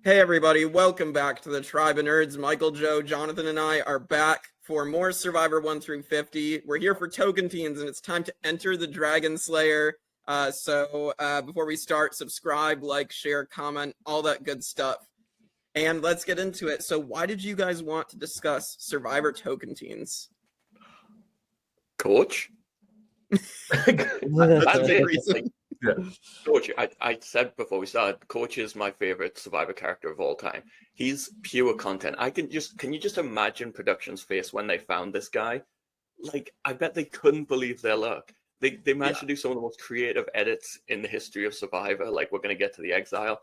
Hey everybody, welcome back to the Tribe of Nerds. Michael, Joe, Jonathan, and I are back for more Survivor 1 through 50. We're here for Tocantins, and it's time to enter the Dragonslayer. So before we start, subscribe, like, share, comment, all that good stuff. And let's get into it. So why did you guys want to discuss Survivor Tocantins? Coach? That's a big reason. Yeah. Coach, I said before we started, Coach is my favorite Survivor character of all time. He's pure content. Can you just imagine production's face when they found this guy? Like, I bet they couldn't believe their luck. They managed to do some of the most creative edits in the history of Survivor. Like, we're going to get to the Exile.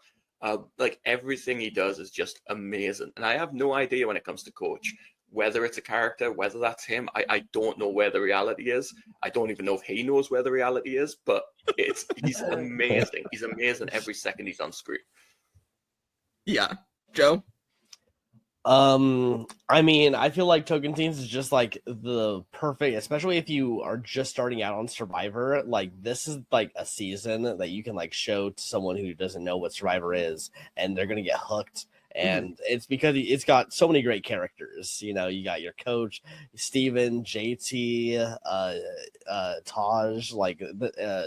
Like, everything he does is just amazing. And I have no idea when it comes to Coach, whether it's a character, whether that's him. I don't know where the reality is. I don't even know if he knows where the reality is, but he's amazing. He's amazing every second he's on screen. Yeah. Joe? I mean, I feel like Tocantins is just like the perfect, especially if you are just starting out on Survivor. Like, this is like a season that you can like show to someone who doesn't know what Survivor is, and they're gonna get hooked. And it's because it's got so many great characters. You know, you got your coach, Steven, JT, Taj, like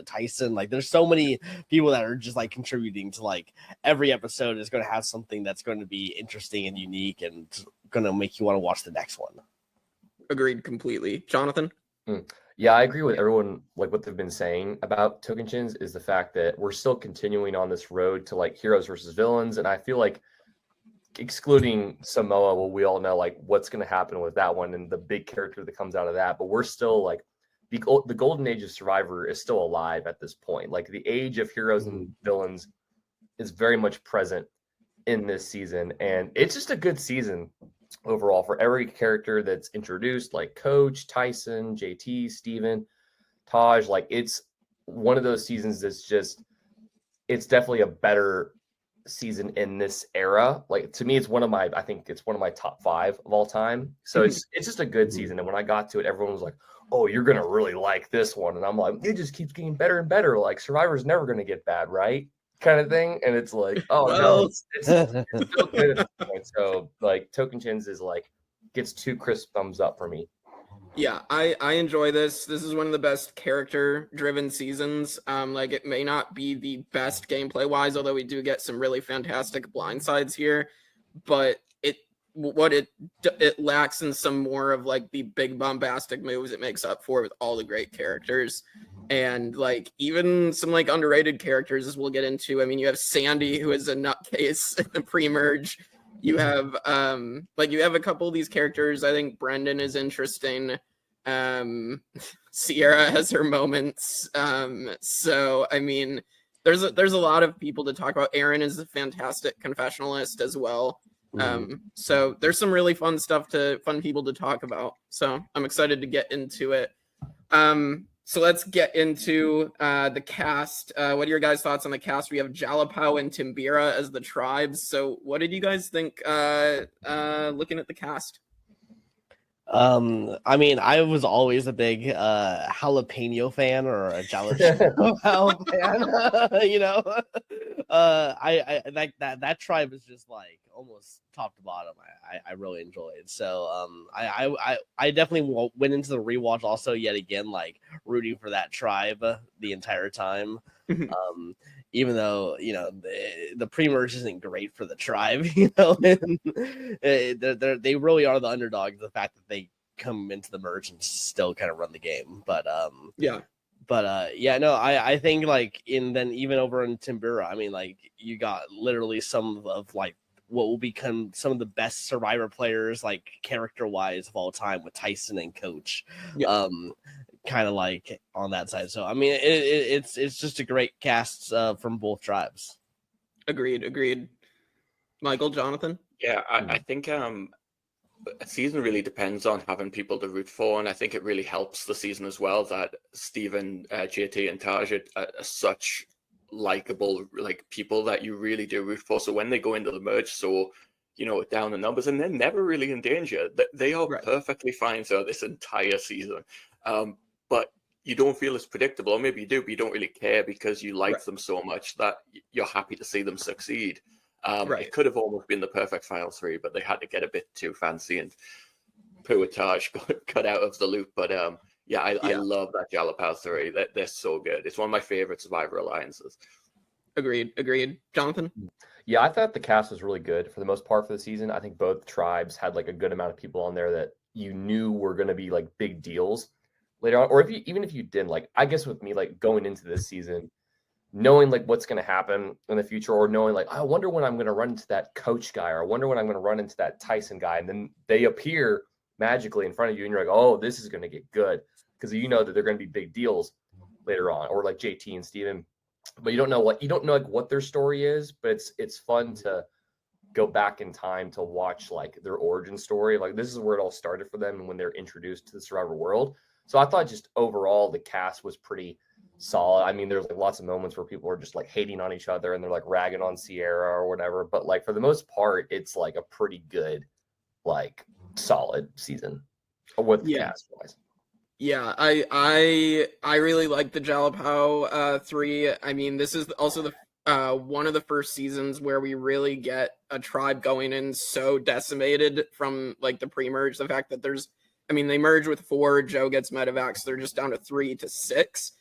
Tyson. Like, there's so many people that are just like contributing to like every episode is going to have something that's going to be interesting and unique and going to make you want to watch the next one. Agreed completely. Jonathan? Yeah, I agree with everyone. Like, what they've been saying about Tocantins is the fact that we're still continuing on this road to like heroes versus villains, and I feel like, excluding Samoa, well, we all know like what's going to happen with that one and the big character that comes out of that. But we're still like the golden age of Survivor is still alive at this point. Like, the age of heroes and villains is very much present in this season, and it's just a good season overall for every character that's introduced, like Coach, Tyson, JT, Steven, Taj. Like, it's one of those seasons that's just, it's definitely a better season in this era. Like, to me, I think it's one of my top 5 of all time. So it's just a good season. And when I got to it, everyone was like, oh, you're gonna really like this one. And I'm like, it just keeps getting better and better. Like, Survivor's never gonna get bad, right? Kind of thing. And it's like, oh no, it's still good at this point. So like, Tocantins is like, gets 2 crisp thumbs up for me. Yeah, I enjoy this. This is one of the best character-driven seasons. Like, it may not be the best gameplay-wise, although we do get some really fantastic blindsides here, but it lacks in some more of like the big bombastic moves it makes up for with all the great characters. And like, even some like underrated characters, as we'll get into. I mean, you have Sandy, who is a nutcase in the pre-merge. You have you have a couple of these characters. I think Brendan is interesting. Sierra has her moments. So I mean, there's a lot of people to talk about. Aaron is a fantastic confessionalist as well. So there's some really fun people to talk about. So I'm excited to get into it. So let's get into the cast. What are your guys' thoughts on the cast? We have Jalapao and Timbira as the tribes. So what did you guys think looking at the cast? I mean, I was always a big jalapeno fan or a jalapeno fan. You know, I like that tribe is just like almost top to bottom. I really enjoyed. So I definitely went into the rewatch also yet again, like rooting for that tribe the entire time. Even though, you know, the pre-merge isn't great for the tribe, you know, and they really are the underdogs. The fact that they come into the merge and still kind of run the game, but I think like even over in Timbira, I mean, like, you got literally some of like what will become some of the best Survivor players, like character-wise, of all time, with Tyson and Coach. Kind of like on that side. So I mean, it's just a great cast from both tribes. Agreed. Michael, Jonathan? Yeah, I think a season really depends on having people to root for, and I think it really helps the season as well that Steven, JT, and Taj are such likable, like, people that you really do root for. So when they go into the merge, so, you know, down the numbers, and they're never really in danger. They are perfectly fine throughout this entire season. But you don't feel as predictable, or maybe you do, but you don't really care because you like them so much that you're happy to see them succeed. Right. It could have almost been the perfect final 3, but they had to get a bit too fancy, and poor Taj got cut out of the loop. But I love that Jalapao 3. They're so good. It's one of my favorite Survivor Alliances. Agreed. Jonathan? Yeah, I thought the cast was really good for the most part for the season. I think both tribes had like a good amount of people on there that you knew were going to be like big deals later on, or even if you didn't. Like, I guess with me, like going into this season, knowing like what's going to happen in the future, or knowing like, I wonder when I'm going to run into that coach guy, or I wonder when I'm going to run into that Tyson guy, and then they appear magically in front of you, and you're like, oh, this is going to get good, because you know that they're going to be big deals later on, or like JT and Steven. But you don't know like what their story is, but it's fun to go back in time to watch like their origin story. Like, this is where it all started for them and when they're introduced to the Survivor world. So I thought just overall the cast was pretty solid. I mean, there's like lots of moments where people are just like hating on each other and they're like ragging on Sierra or whatever, but like for the most part it's like a pretty good, like, solid season with cast wise. Yeah, I really like the Jalapao 3. I mean, this is also the one of the first seasons where we really get a tribe going in so decimated from like the pre-merge. The fact that they merge with 4, Joe gets medevacs, they're just down to 3 to 6.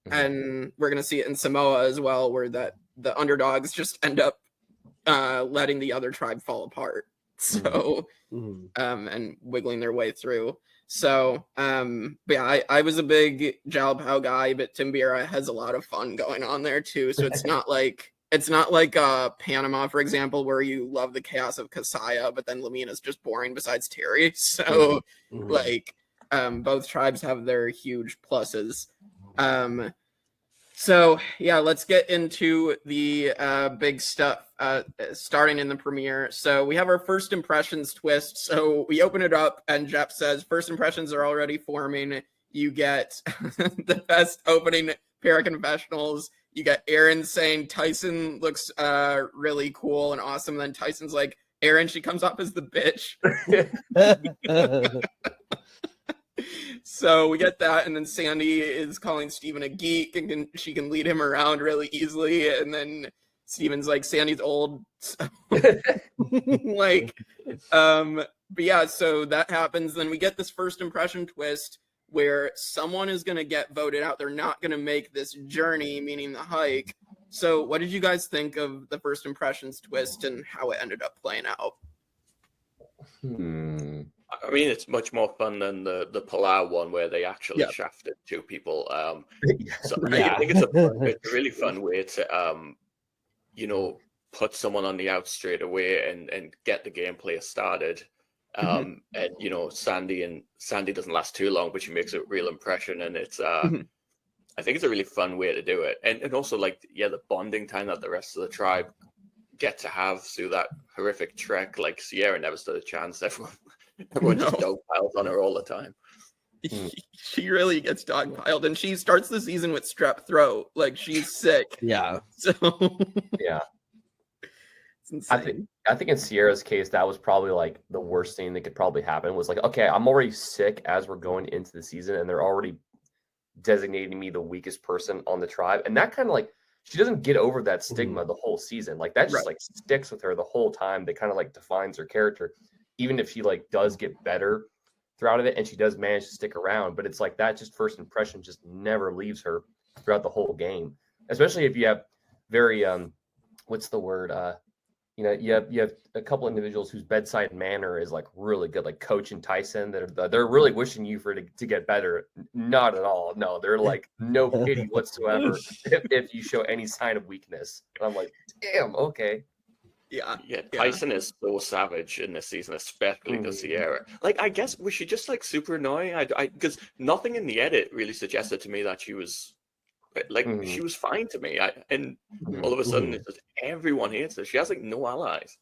And we're gonna see it in Samoa as well, where the underdogs just end up letting the other tribe fall apart. So and wiggling their way through. So, but yeah, I was a big Jalapao guy, but Timbira has a lot of fun going on there too. So it's not like Panama, for example, where you love the chaos of Kasaya, but then Lamina's just boring besides Terry. So like, both tribes have their huge pluses. So yeah, let's get into the big stuff, starting in the premiere. So we have our first impressions twist. So we open it up and Jeff says, first impressions are already forming. You get the best opening pair of confessionals. You get Aaron saying Tyson looks really cool and awesome. Then Tyson's like, Aaron, she comes off as the bitch. So we get that, and then Sandy is calling Steven a geek, and she can lead him around really easily. And then Steven's like, Sandy's old. So, like, but yeah, so that happens. Then we get this first impression twist where someone is going to get voted out. They're not going to make this journey, meaning the hike. So what did you guys think of the first impressions twist and how it ended up playing out? I mean, it's much more fun than the Palau one where they actually shafted 2 people. So I think it's a really fun way to, put someone on the outs straight away and get the gameplay started. And Sandy doesn't last too long, but she makes a real impression, and it's I think it's a really fun way to do it. And also, like, the bonding time that the rest of the tribe get to have through that horrific trek. Like, Sierra never stood a chance. Everyone just dogpiles on her all the time. She really gets dogpiled, and she starts the season with strep throat. Like, she's sick. Yeah. So yeah. It's insane. I think in Sierra's case, that was probably like the worst thing that could probably happen, was like, okay, I'm already sick as we're going into the season, and they're already designating me the weakest person on the tribe. And that kind of like, she doesn't get over that stigma the whole season. Like, that just like sticks with her the whole time. That kind of like defines her character, even if she like does get better throughout it and she does manage to stick around. But it's like that just first impression just never leaves her throughout the whole game, especially if you have very what's the word, you have a couple individuals whose bedside manner is like really good, like Coach and Tyson, that they're really wishing you to get better. Not at all. No, they're like no pity whatsoever if you show any sign of weakness. And I'm like, damn, okay. Yeah, Tyson is so savage in this season, especially to Sierra. Like, I guess, was she just like super annoying? Because nothing in the edit really suggested to me that she was like, she was fine to me. And all of a sudden, it's just, everyone hates her. She has like no allies.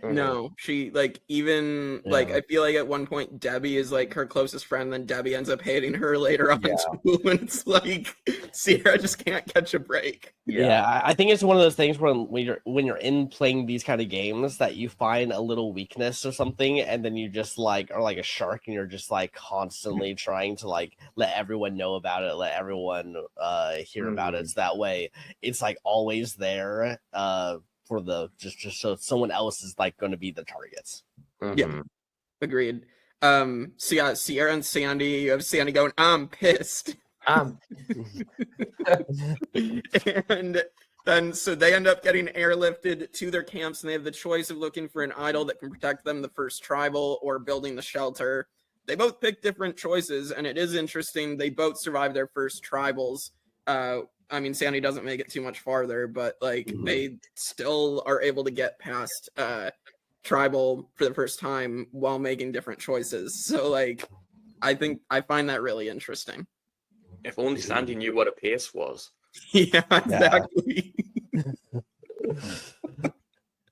No, she like even like I feel like at one point Debbie is like her closest friend, then Debbie ends up hating her later on too, and it's like Sierra just can't catch a break. Yeah, I think it's one of those things when you're in playing these kind of games that you find a little weakness or something, and then you just like are like a shark, and you're just like constantly trying to like let everyone know about it, let everyone hear about it. So that way it's like always there. for the just so someone else is like going to be the targets. Yeah. Agreed. So yeah, Sierra and Sandy, you have Sandy going, I'm pissed. And then so they end up getting airlifted to their camps, and they have the choice of looking for an idol that can protect them, the first tribal, or building the shelter. They both pick different choices, and it is interesting. They both survive their first tribals. I mean, Sandy doesn't make it too much farther, but like they still are able to get past tribal for the first time while making different choices. So like I find that really interesting. If only Sandy knew what a pace was. Yeah, exactly. Yeah.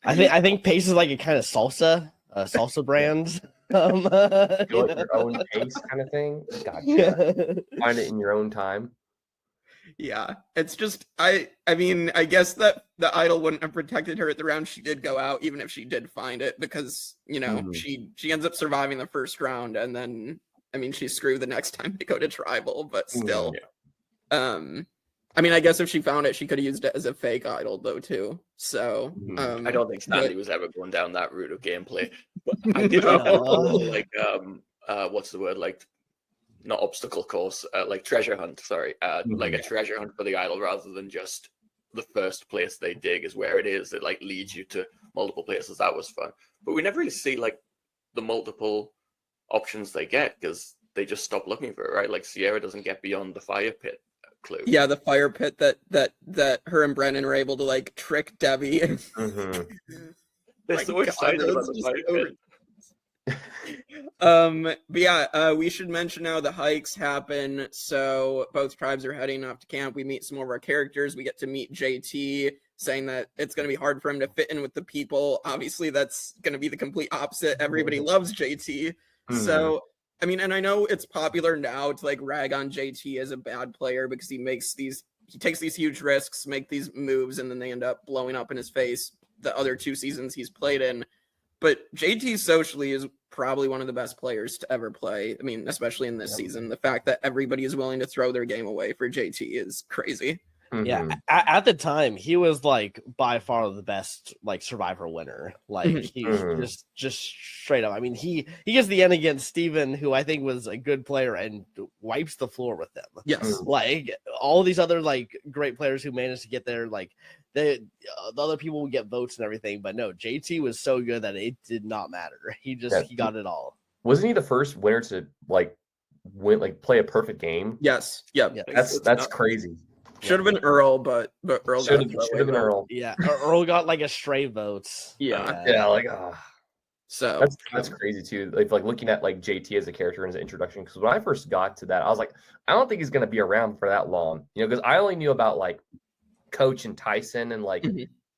I think pace is like a kind of salsa brand. Go at your own pace kind of thing. Gotcha. Find it in your own time. Yeah, it's just I mean, I guess that the idol wouldn't have protected her at the round she did go out, even if she did find it, because you know she ends up surviving the first round, and then I mean she's screwed the next time they go to tribal, but still. I mean, I guess if she found it, she could have used it as a fake idol though too. So I don't think Sandy was ever going down that route of gameplay. But I did like a little, like what's the word, like not obstacle course, like treasure hunt, sorry. Like a treasure hunt for the idol rather than just the first place they dig is where it is. It like leads you to multiple places. That was fun. But we never really see like the multiple options they get because they just stop looking for it, right? Like Sierra doesn't get beyond the fire pit clue. Yeah, the fire pit that her and Brennan are able to like trick Debbie. They're so excited about the fire pit. But yeah, we should mention now the hikes happen. So both tribes are heading off to camp. We meet some more of our characters. We get to meet JT, saying that it's going to be hard for him to fit in with the people. Obviously, that's going to be the complete opposite. Everybody loves JT. So, I mean, and I know it's popular now to like rag on JT as a bad player because he takes these huge risks, make these moves, and then they end up blowing up in his face the other 2 seasons he's played in. But JT socially is probably one of the best players to ever play. I mean, especially in this season, the fact that everybody is willing to throw their game away for JT is crazy. Yeah, at the time, he was like by far the best like survivor winner. Like he's just straight up. I mean, he gets the end against Steven, who I think was a good player, and wipes the floor with them. Yes, like all these other like great players who managed to get there, like the other people would get votes and everything, but no, JT was so good that it did not matter. He got it all. Wasn't he the first winner to like play a perfect game? Yes, yep. That's crazy. Should have been Earl, but Earl should have been Earl. Yeah, Earl got like a stray votes. Yeah, like so that's crazy too. Like looking at like JT as a character in his introduction, because when I first got to that, I was like, I don't think he's gonna be around for that long, you know, because I only knew about like Coach and Tyson and like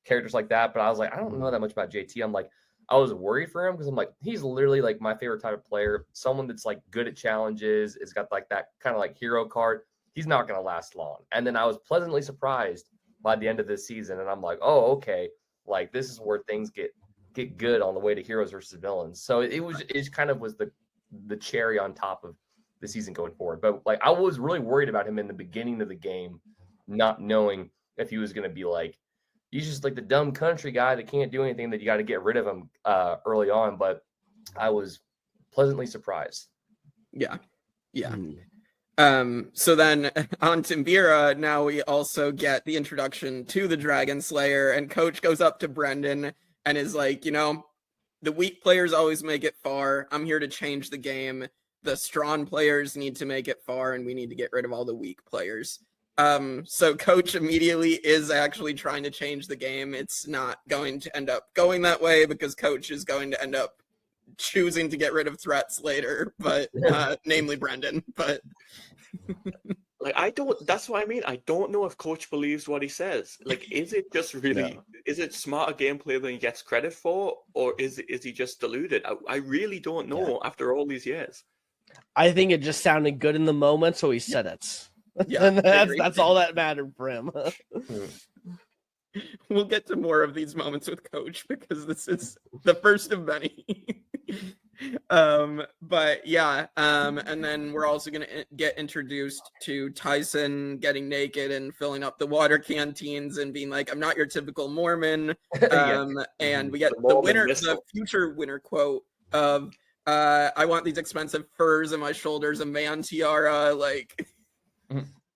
characters like that, but I was like, I don't know that much about JT. I'm like, I was worried for him because I'm like, he's literally like my favorite type of player, someone that's like good at challenges, has got like that kind of like hero card. He's not going to last long. And then I was pleasantly surprised by the end of this season. And I'm like, oh, okay. Like this is where things get good on the way to heroes versus villains. So it kind of was the cherry on top of the season going forward. But like, I was really worried about him in the beginning of the game, not knowing if he was going to be like, he's just like the dumb country guy that can't do anything, that you got to get rid of him early on. But I was pleasantly surprised. Yeah. So then on Timbira, now we also get the introduction to the Dragonslayer, and Coach goes up to Brendan and is like, you know, the weak players always make it far. I'm here to change the game. The strong players need to make it far, and we need to get rid of all the weak players. So Coach immediately is actually trying to change the game. It's not going to end up going that way because Coach is going to end up choosing to get rid of threats later, but namely Brendan. But like that's what I mean. I don't know if Coach believes what he says. Like, is it just really is it smarter gameplay than he gets credit for, or is he just deluded? I really don't know after all these years. I think it just sounded good in the moment, so he said it. Yeah, and that's all that mattered for him. We'll get to more of these moments with Coach because this is the first of many. But yeah, and then we're also gonna get introduced to Tyson getting naked and filling up the water canteens and being like, "I'm not your typical Mormon." And we get the winner, the future winner quote of, "I want these expensive furs in my shoulders, a man tiara." Like,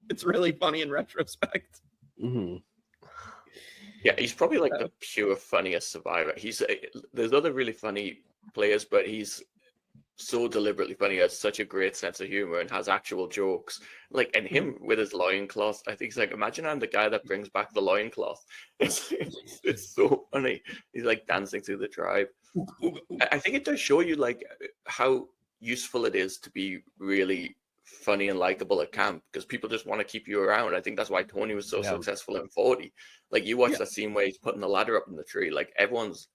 it's really funny in retrospect. Mm-hmm. Yeah, he's probably like the pure funniest survivor. There's other really funny players, but he's so deliberately funny. He has such a great sense of humor and has actual jokes. Like, and him with his loincloth, I think he's like, imagine I'm the guy that brings back the loincloth. It's so funny. He's like dancing through the tribe. I think it does show you like how useful it is to be really funny and likable at camp, because people just want to keep you around. I think that's why Tony was so successful in 40. Like, you watch that scene where he's putting the ladder up in the tree, like everyone's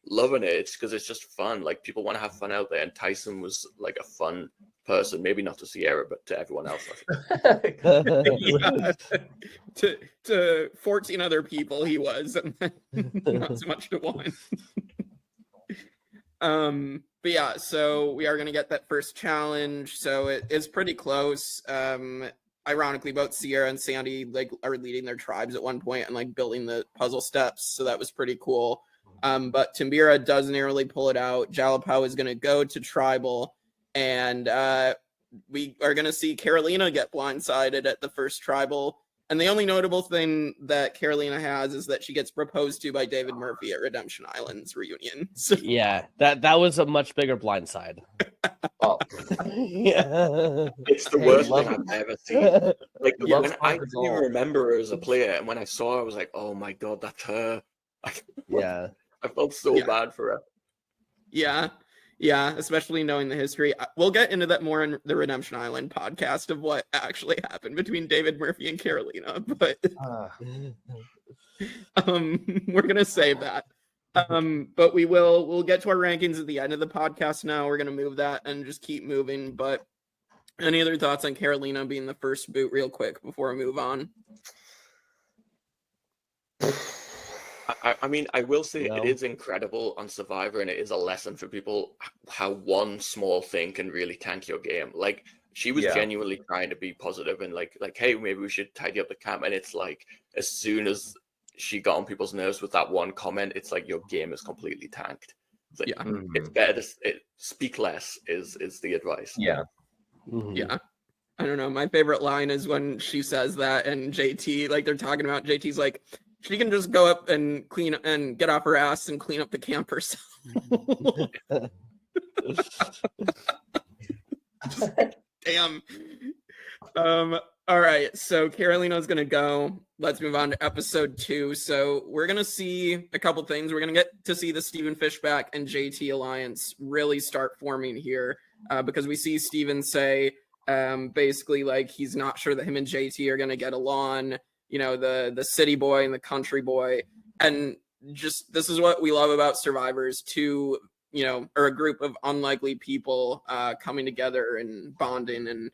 loving it. It's because it's just fun. Like, people want to have fun out there, and Tyson was like a fun person, maybe not to Sierra, but to everyone else. To 14 other people he was, and not so much to one. But yeah, so we are going to get that first challenge. So it is pretty close. Ironically, both Sierra and Sandy like are leading their tribes at one point and like building the puzzle steps. So that was pretty cool. But Timbira does narrowly pull it out. Jalapao is going to go to tribal, and we are going to see Carolina get blindsided at the first tribal. And the only notable thing that Carolina has is that she gets proposed to by David Murphy at Redemption Island's reunion. So, yeah, that was a much bigger blindside. Yeah. It's the worst thing I've ever seen. Like, when I didn't even remember her as a player, and when I saw her, I was like, "Oh my god, that's her!" Yeah, I felt so bad for her. Yeah, especially knowing the history. We'll get into that more in the Redemption Island podcast of what actually happened between David Murphy and Carolina, but we're gonna save that. But we'll get to our rankings at the end of the podcast now. We're gonna move that and just keep moving. But any other thoughts on Carolina being the first boot real quick before we move on? I mean, I will say it is incredible on Survivor, and it is a lesson for people how one small thing can really tank your game. Like, she was genuinely trying to be positive and like, hey, maybe we should tidy up the camp. And it's like, as soon as she got on people's nerves with that one comment, it's like your game is completely tanked. It's like, it's better to speak less is the advice. Yeah. I don't know. My favorite line is when she says that, and JT, like, they're talking about, JT's like, she can just go up and clean and get off her ass and clean up the camp herself. Damn. All right. So Carolina's going to go. Let's move on to episode 2. So we're going to see a couple things. We're going to get to see the Steven Fishbach and JT alliance really start forming here, because we see Steven say basically like he's not sure that him and JT are going to get along. You know, the city boy and the country boy. And just, this is what we love about Survivors, two, you know, or a group of unlikely people coming together and bonding. And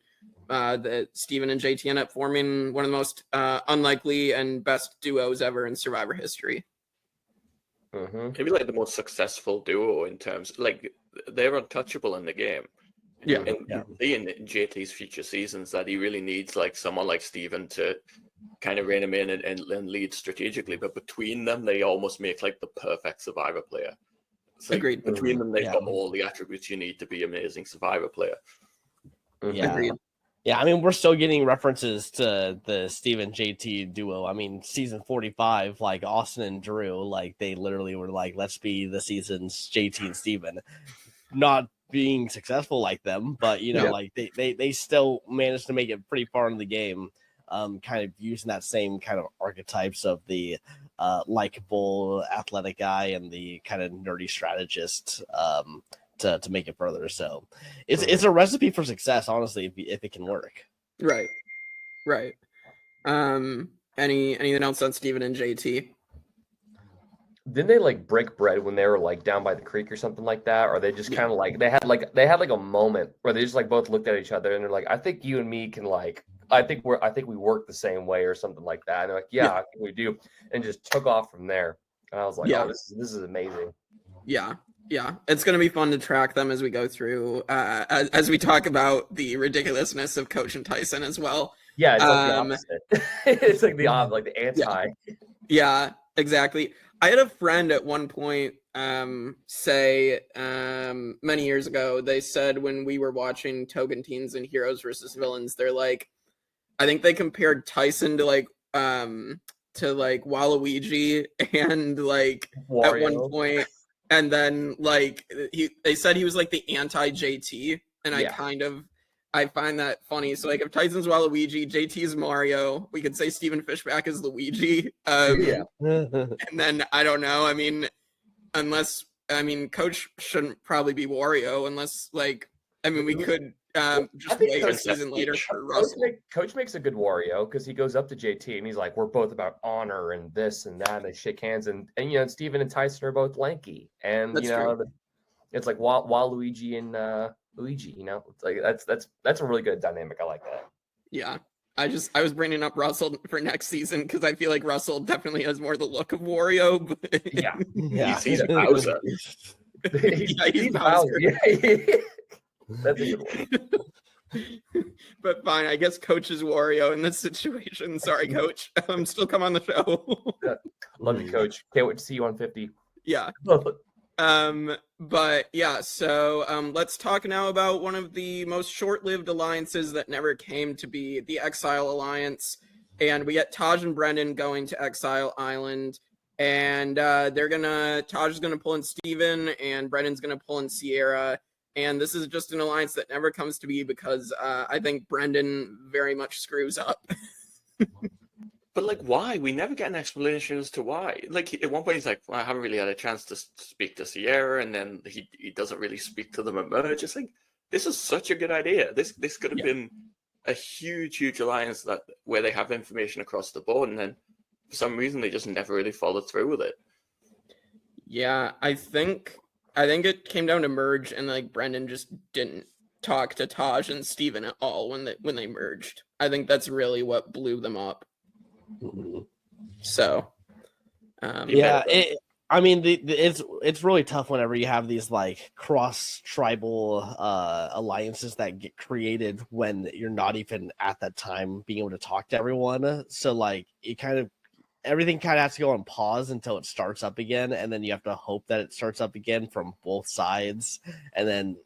that Steven and JT end up forming one of the most unlikely and best duos ever in Survivor history. Maybe like the most successful duo in terms, like, they're untouchable in the game. Yeah. And see in JT's future seasons that he really needs like someone like Steven to kind of rein him in and lead strategically. But between them, they almost make like the perfect Survivor player. It's like, agreed. Between them, they've got all the attributes you need to be an amazing Survivor player. Agreed. Yeah, I mean, we're still getting references to the Steven JT duo. I mean, season 45, like Austin and Drew, like they literally were like, let's be the season's JT and Steven. Not being successful like them, but you know, like they still managed to make it pretty far in the game, kind of using that same kind of archetypes of the likable athletic guy and the kind of nerdy strategist to make it further. So it's a recipe for success, honestly, if it can work. Right. Anything else on Steven and JT? Didn't they like break bread when they were like down by the creek or something like that? Or they just kind of like they had like a moment where they just like both looked at each other and they're like, I think you and me can like I think we work the same way or something like that. And they're like, I think we do, and just took off from there. And I was like, oh, this is amazing. Yeah. Yeah, it's going to be fun to track them as we go through, as we talk about the ridiculousness of Coach and Tyson as well. Yeah, it's like the opposite. It's like the anti. Yeah, exactly. I had a friend at one point say many years ago, they said when we were watching Tocantins and Heroes versus Villains, they're like, I think they compared Tyson to like Waluigi and like Wario. At one point, and then like they said he was like the anti JT, and I find that funny. So like if Tyson's Waluigi, JT's Mario, we could say Steven Fishbach is Luigi. And then I don't know. I mean, Coach shouldn't probably be Wario unless like we could just wait a season later for Russell. Coach makes a good Wario because he goes up to JT and he's like, "We're both about honor and this and that." And they shake hands and Steven and Tyson are both lanky, and That's true. It's like Waluigi and Luigi. It's like that's a really good dynamic. I like that. Yeah. I was bringing up Russell for next season because I feel like Russell definitely has more the look of Wario. But... Yeah. He's Bowser. He's Bowser. Yeah. That's a good one. But fine, I guess Coach is Wario in this situation. Sorry, Coach. Still come on the show. Love you, Coach. Can't wait to see you on 50. Yeah. But yeah, so let's talk now about one of the most short-lived alliances that never came to be, the Exile Alliance. And we get Taj and Brendan going to Exile Island, and Taj is gonna pull in Steven, and Brendan's gonna pull in Sierra. And this is just an alliance that never comes to be because I think Brendan very much screws up. But like, why? We never get an explanation as to why. Like, at one point he's like, well, I haven't really had a chance to speak to Sierra, and then he doesn't really speak to them at merge. It's like, this is such a good idea. This could have been a huge alliance where they have information across the board, and then for some reason they just never really followed through with it. Yeah, I think it came down to merge, and like Brendan just didn't talk to Taj and Steven at all when they merged. I think that's really what blew them up. So, it's really tough whenever you have these like cross tribal alliances that get created when you're not even at that time being able to talk to everyone. So like everything kind of has to go on pause until it starts up again, and then you have to hope that it starts up again from both sides. And then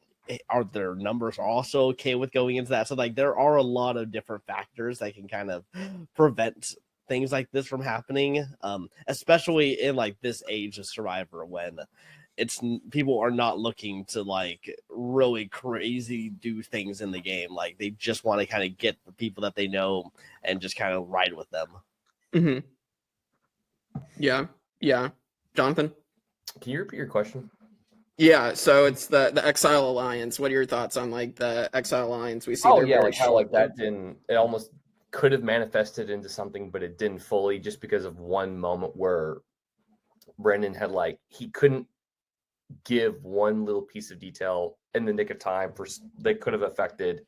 are their numbers also okay with going into that? So like there are a lot of different factors that can kind of prevent things like this from happening, especially in like this age of Survivor when people are not looking to like really crazy do things in the game. Like they just want to kind of get the people that they know and just kind of ride with them. Mm-hmm. Yeah. Jonathan? Can you repeat your question? Yeah, so it's the Exile Alliance. What are your thoughts on like the Exile Alliance? We see like how like that it almost could have manifested into something, but it didn't fully, just because of one moment where Brendan had he couldn't give one little piece of detail in the nick of time that could have affected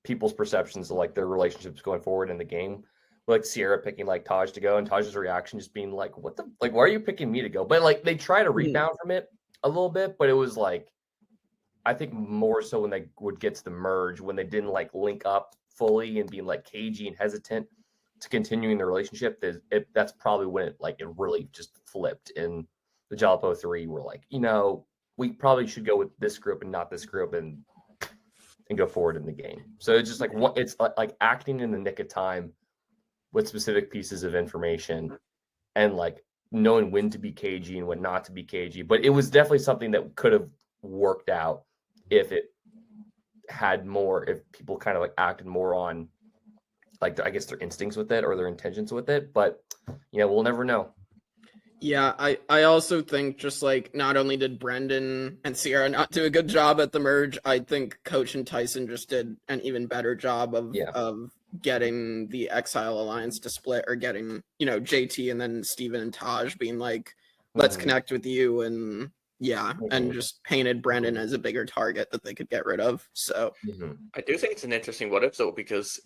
people's perceptions of like their relationships going forward in the game. Like Sierra picking like Taj to go, and Taj's reaction just being like, "What the why are you picking me to go?" But like they try to rebound from it a little bit, but it was like, I think more so when they would get to the merge, when they didn't like link up fully and being like cagey and hesitant to continuing the relationship, that's probably when it really just flipped in the Jalapeno 3. We're like, we probably should go with this group and not this group and go forward in the game. So it's just it's like acting in the nick of time with specific pieces of information and like knowing when to be cagey and when not to be cagey. But it was definitely something that could have worked out if people kind of like acted more on like I guess their instincts with it or their intentions with it. But we'll never know. Yeah, I also think just like not only did Brendan and Sierra not do a good job at the merge, I think Coach and Tyson just did an even better job of getting the Exile Alliance to split, or getting JT and then Steven and Taj being like, let's connect with you, and and just painted Brendan as a bigger target that they could get rid of. So I do think it's an interesting what if though, because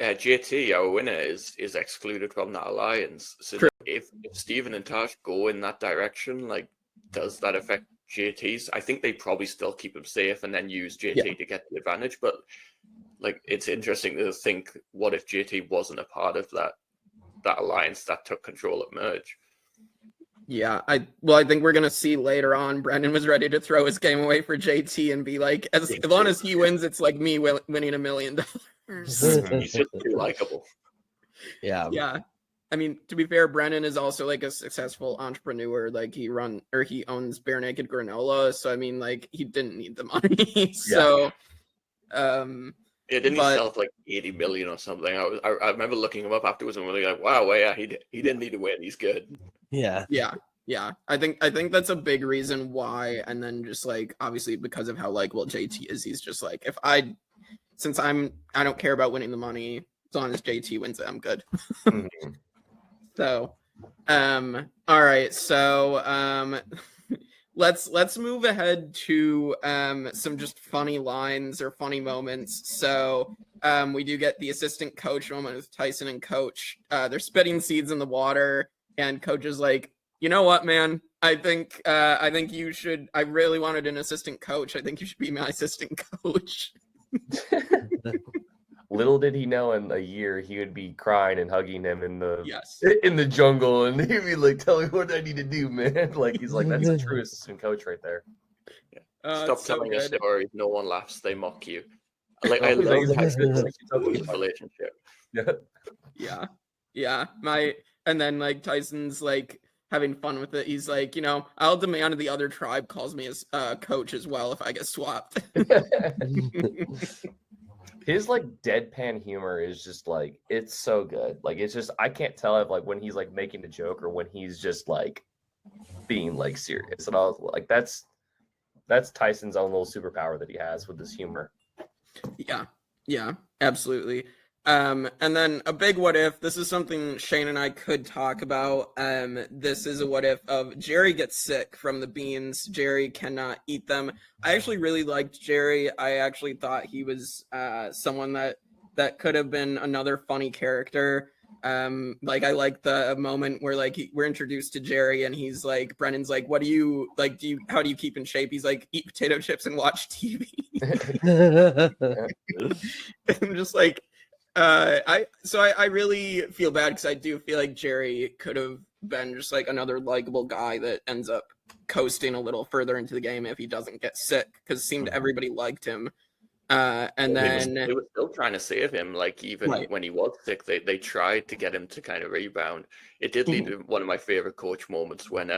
JT, our winner, is excluded from that alliance. So if Steven and Taj go in that direction, like does that affect JT's? I think they probably still keep him safe and then use JT to get the advantage. But like, it's interesting to think, what if JT wasn't a part of that alliance that took control at Merge? Yeah, I think we're gonna see later on. Brendan was ready to throw his game away for JT and be like, as long as he wins, it's like me winning $1 million. He's just too likable. Yeah. Yeah. I mean, to be fair, Brennan is also like a successful entrepreneur. Like he owns Bare Naked Granola. So I mean, like, he didn't need the money. So didn't he sell for like 80 million or something? I remember looking him up afterwards and really like, wow, well, yeah, he didn't need to win. He's good. Yeah. I think that's a big reason why. And then just like, obviously because of how likable JT is, he's just like, I don't care about winning the money. As long as JT wins it, I'm good. So, all right. So, let's move ahead to some just funny lines or funny moments. So, we do get the assistant coach moment with Tyson and Coach. They're spitting seeds in the water, and Coach is like, you know what, man? I think you should. I really wanted an assistant coach. I think you should be my assistant coach. Little did he know, in a year he would be crying and hugging him in the jungle, and he'd be like, "Tell me what I need to do, man." Like, he's like, "That's a true assistant coach right there." Stop telling your stories. No one laughs. They mock you. Like, I love Tyson's relationship. Yeah. And then like Tyson's like having fun with it. He's like, I'll demand the other tribe calls me as coach as well if I get swapped. His like deadpan humor is just like, it's so good. Like, it's just, I can't tell if like when he's like making a joke or when he's just like being like serious. And I was like, that's Tyson's own little superpower that he has with his humor. Yeah, absolutely. And then a big what if. This is something Shane and I could talk about. This is a what if of Jerry gets sick from the beans. Jerry cannot eat them. I actually really liked Jerry. I actually thought he was someone that could have been another funny character. Like, I like the moment where like we're introduced to Jerry and he's like, Brennan's like, what do you like? How do you keep in shape? He's like, eat potato chips and watch TV. I'm just like, I really feel bad because I do feel like Jerry could have been just like another likable guy that ends up coasting a little further into the game if he doesn't get sick, because it seemed everybody liked him. And then they were still trying to save him, like even when he was sick, they tried to get him to kind of rebound. It did lead to one of my favorite Coach moments when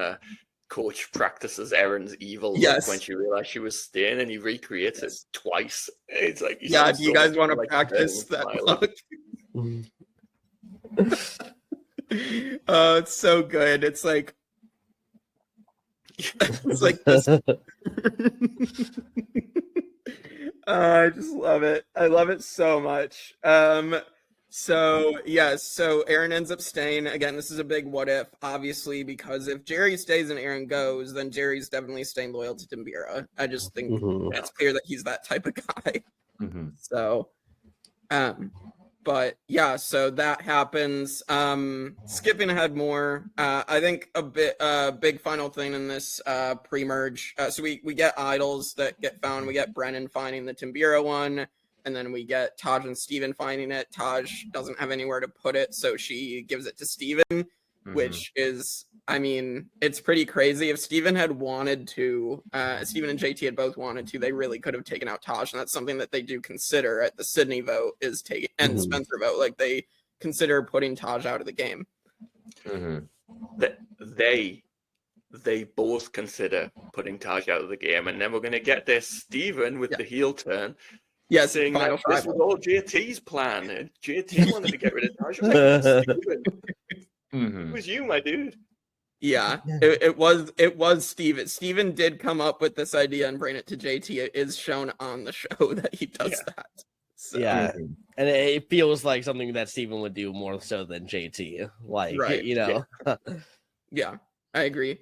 Coach practices Erin's evil look when she realized she was staying, and he recreates it twice. It's like, do you guys want to practice that look? Oh, it's so good. It's like this. I just love it. I love it so much. So Aaron ends up staying. Again, this is a big what if, obviously, because if Jerry stays and Aaron goes, then Jerry's definitely staying loyal to Timbira. I just think it's clear that he's that type of guy. So, but yeah, so that happens. Skipping ahead more, I think a big final thing in this pre-merge. So we get idols that get found. We get Brennan finding the Timbira one. And then we get Taj and Steven finding it. Taj doesn't have anywhere to put it, so she gives it to Steven, which is, I mean, it's pretty crazy. If Steven had wanted to, Steven and JT had both wanted to, they really could have taken out Taj, and that's something that they do consider at the Sydney vote, is taking, and the Spencer vote, like they consider putting Taj out of the game. They both consider putting Taj out of the game, and then we're going to get this Steven with the heel turn. Yes, saying that this was all JT's plan. And JT wanted to get rid of Taj. It was you, my dude. Yeah, it was Steven. Steven did come up with this idea and bring it to JT. It is shown on the show that he does that. So. Yeah, and it feels like something that Steven would do more so than JT. Like, Yeah, I agree.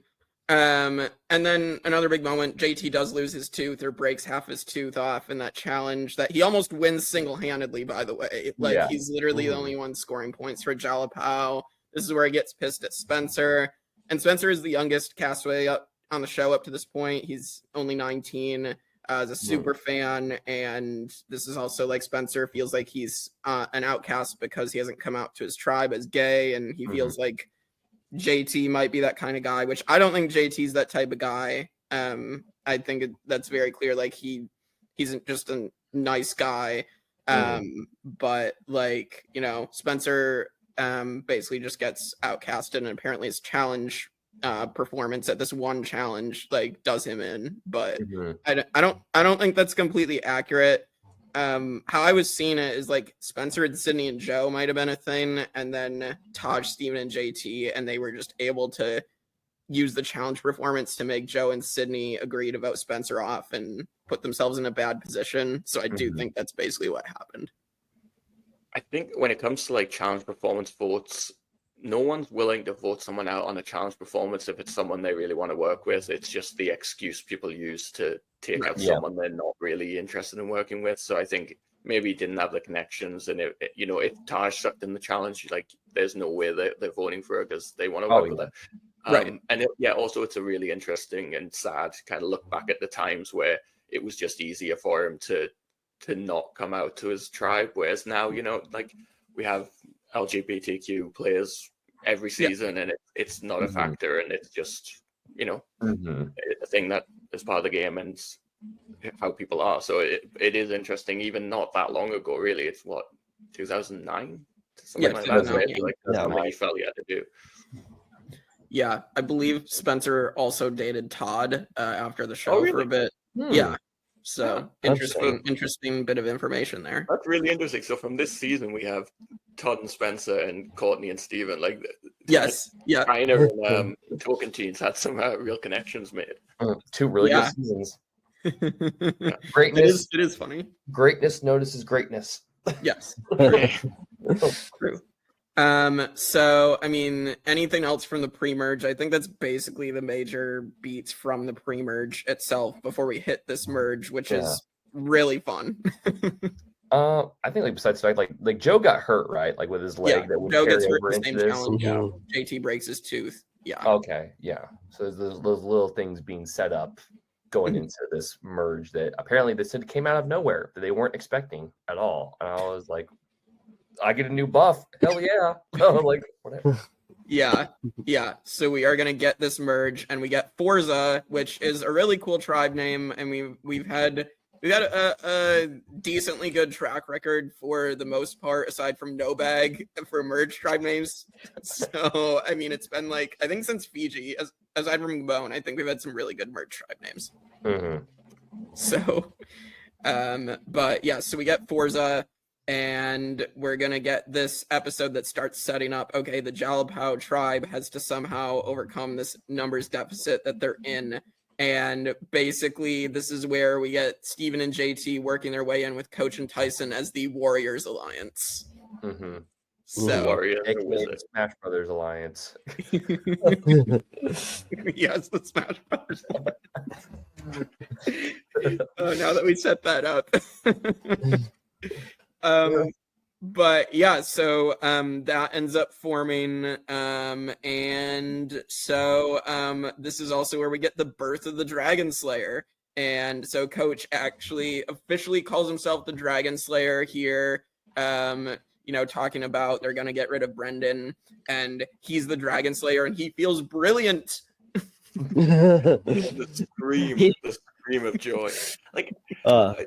And then another big moment, JT does lose his tooth or breaks half his tooth off in that challenge that he almost wins single-handedly, by the way. Like, he's literally the only one scoring points for Jalapao. This is where he gets pissed at Spencer. And Spencer is the youngest castaway on the show up to this point. He's only 19. As a super fan, and this is also like Spencer feels like he's an outcast because he hasn't come out to his tribe as gay, and he feels like JT might be that kind of guy, which I don't think JT's that type of guy. I think that's very clear. Like he's just a nice guy, but like, you know, Spencer basically just gets outcasted, and apparently his challenge performance at this one challenge like does him in, but I don't think that's completely accurate. How I was seeing it is like Spencer and Sydney and Joe might have been a thing, and then Taj, Steven, and JT, and they were just able to use the challenge performance to make Joe and Sydney agree to vote Spencer off and put themselves in a bad position. So I do think that's basically what happened. I think when it comes to like challenge performance votes, no one's willing to vote someone out on a challenge performance if it's someone they really want to work with. It's just the excuse people use to take out someone they're not really interested in working with. So I think maybe he didn't have the connections, and you know, if Taj sucked in the challenge, like there's no way they're voting for her because they want to work with her. Right. And also it's a really interesting and sad kind of look back at the times where it was just easier for him to not come out to his tribe, whereas now, you know, like we have LGBTQ players every season, and it's not a factor, and it's just, you know, a thing that is part of the game and how people are. So it is interesting, even not that long ago, really. It's what, 2009? Something like that. So like something he felt he had to do. Yeah, I believe Spencer also dated Todd after the show for a bit. Yeah. So interesting bit of information there. That's really interesting. So from this season, we have Todd and Spencer and Courtney and Steven. Like, China and Tocantins had some real connections made. 2 really good seasons. Greatness. It is funny. Greatness notices greatness. Yes. True. So I mean, anything else from the pre-merge? I think that's basically the major beats from the pre-merge itself before we hit this merge, which is really fun. I think like besides the fact like Joe got hurt, right? Like with his leg that would Joe carry gets hurt over in the into same this. challenge. Yeah. JT breaks his tooth. Yeah. Okay. Yeah. So there's those little things being set up going into this merge that apparently this came out of nowhere that they weren't expecting at all. And I was like, I get a new buff. Hell yeah. Like whatever. Yeah. So we are gonna get this merge, and we get Forza, which is a really cool tribe name, and we've had a decently good track record for the most part, aside from No Bag for merge tribe names. So I mean, it's been like, I think since Fiji, aside from Bone, I think we've had some really good merge tribe names. So, but yeah, so we get Forza. And we're going to get this episode that starts setting up, okay, the Jalapao tribe has to somehow overcome this numbers deficit that they're in. And basically, this is where we get Steven and JT working their way in with Coach and Tyson as the Warriors Alliance. So, Warriors, Smash Brothers Alliance. Yes, the Smash Brothers Alliance. Oh, now that we set that up. But yeah, so that ends up forming, and so this is also where we get the birth of the Dragonslayer. And so Coach actually officially calls himself the Dragonslayer here, you know, talking about they're gonna get rid of Brendan, and he's the Dragonslayer, and he feels brilliant. the scream of joy. Like,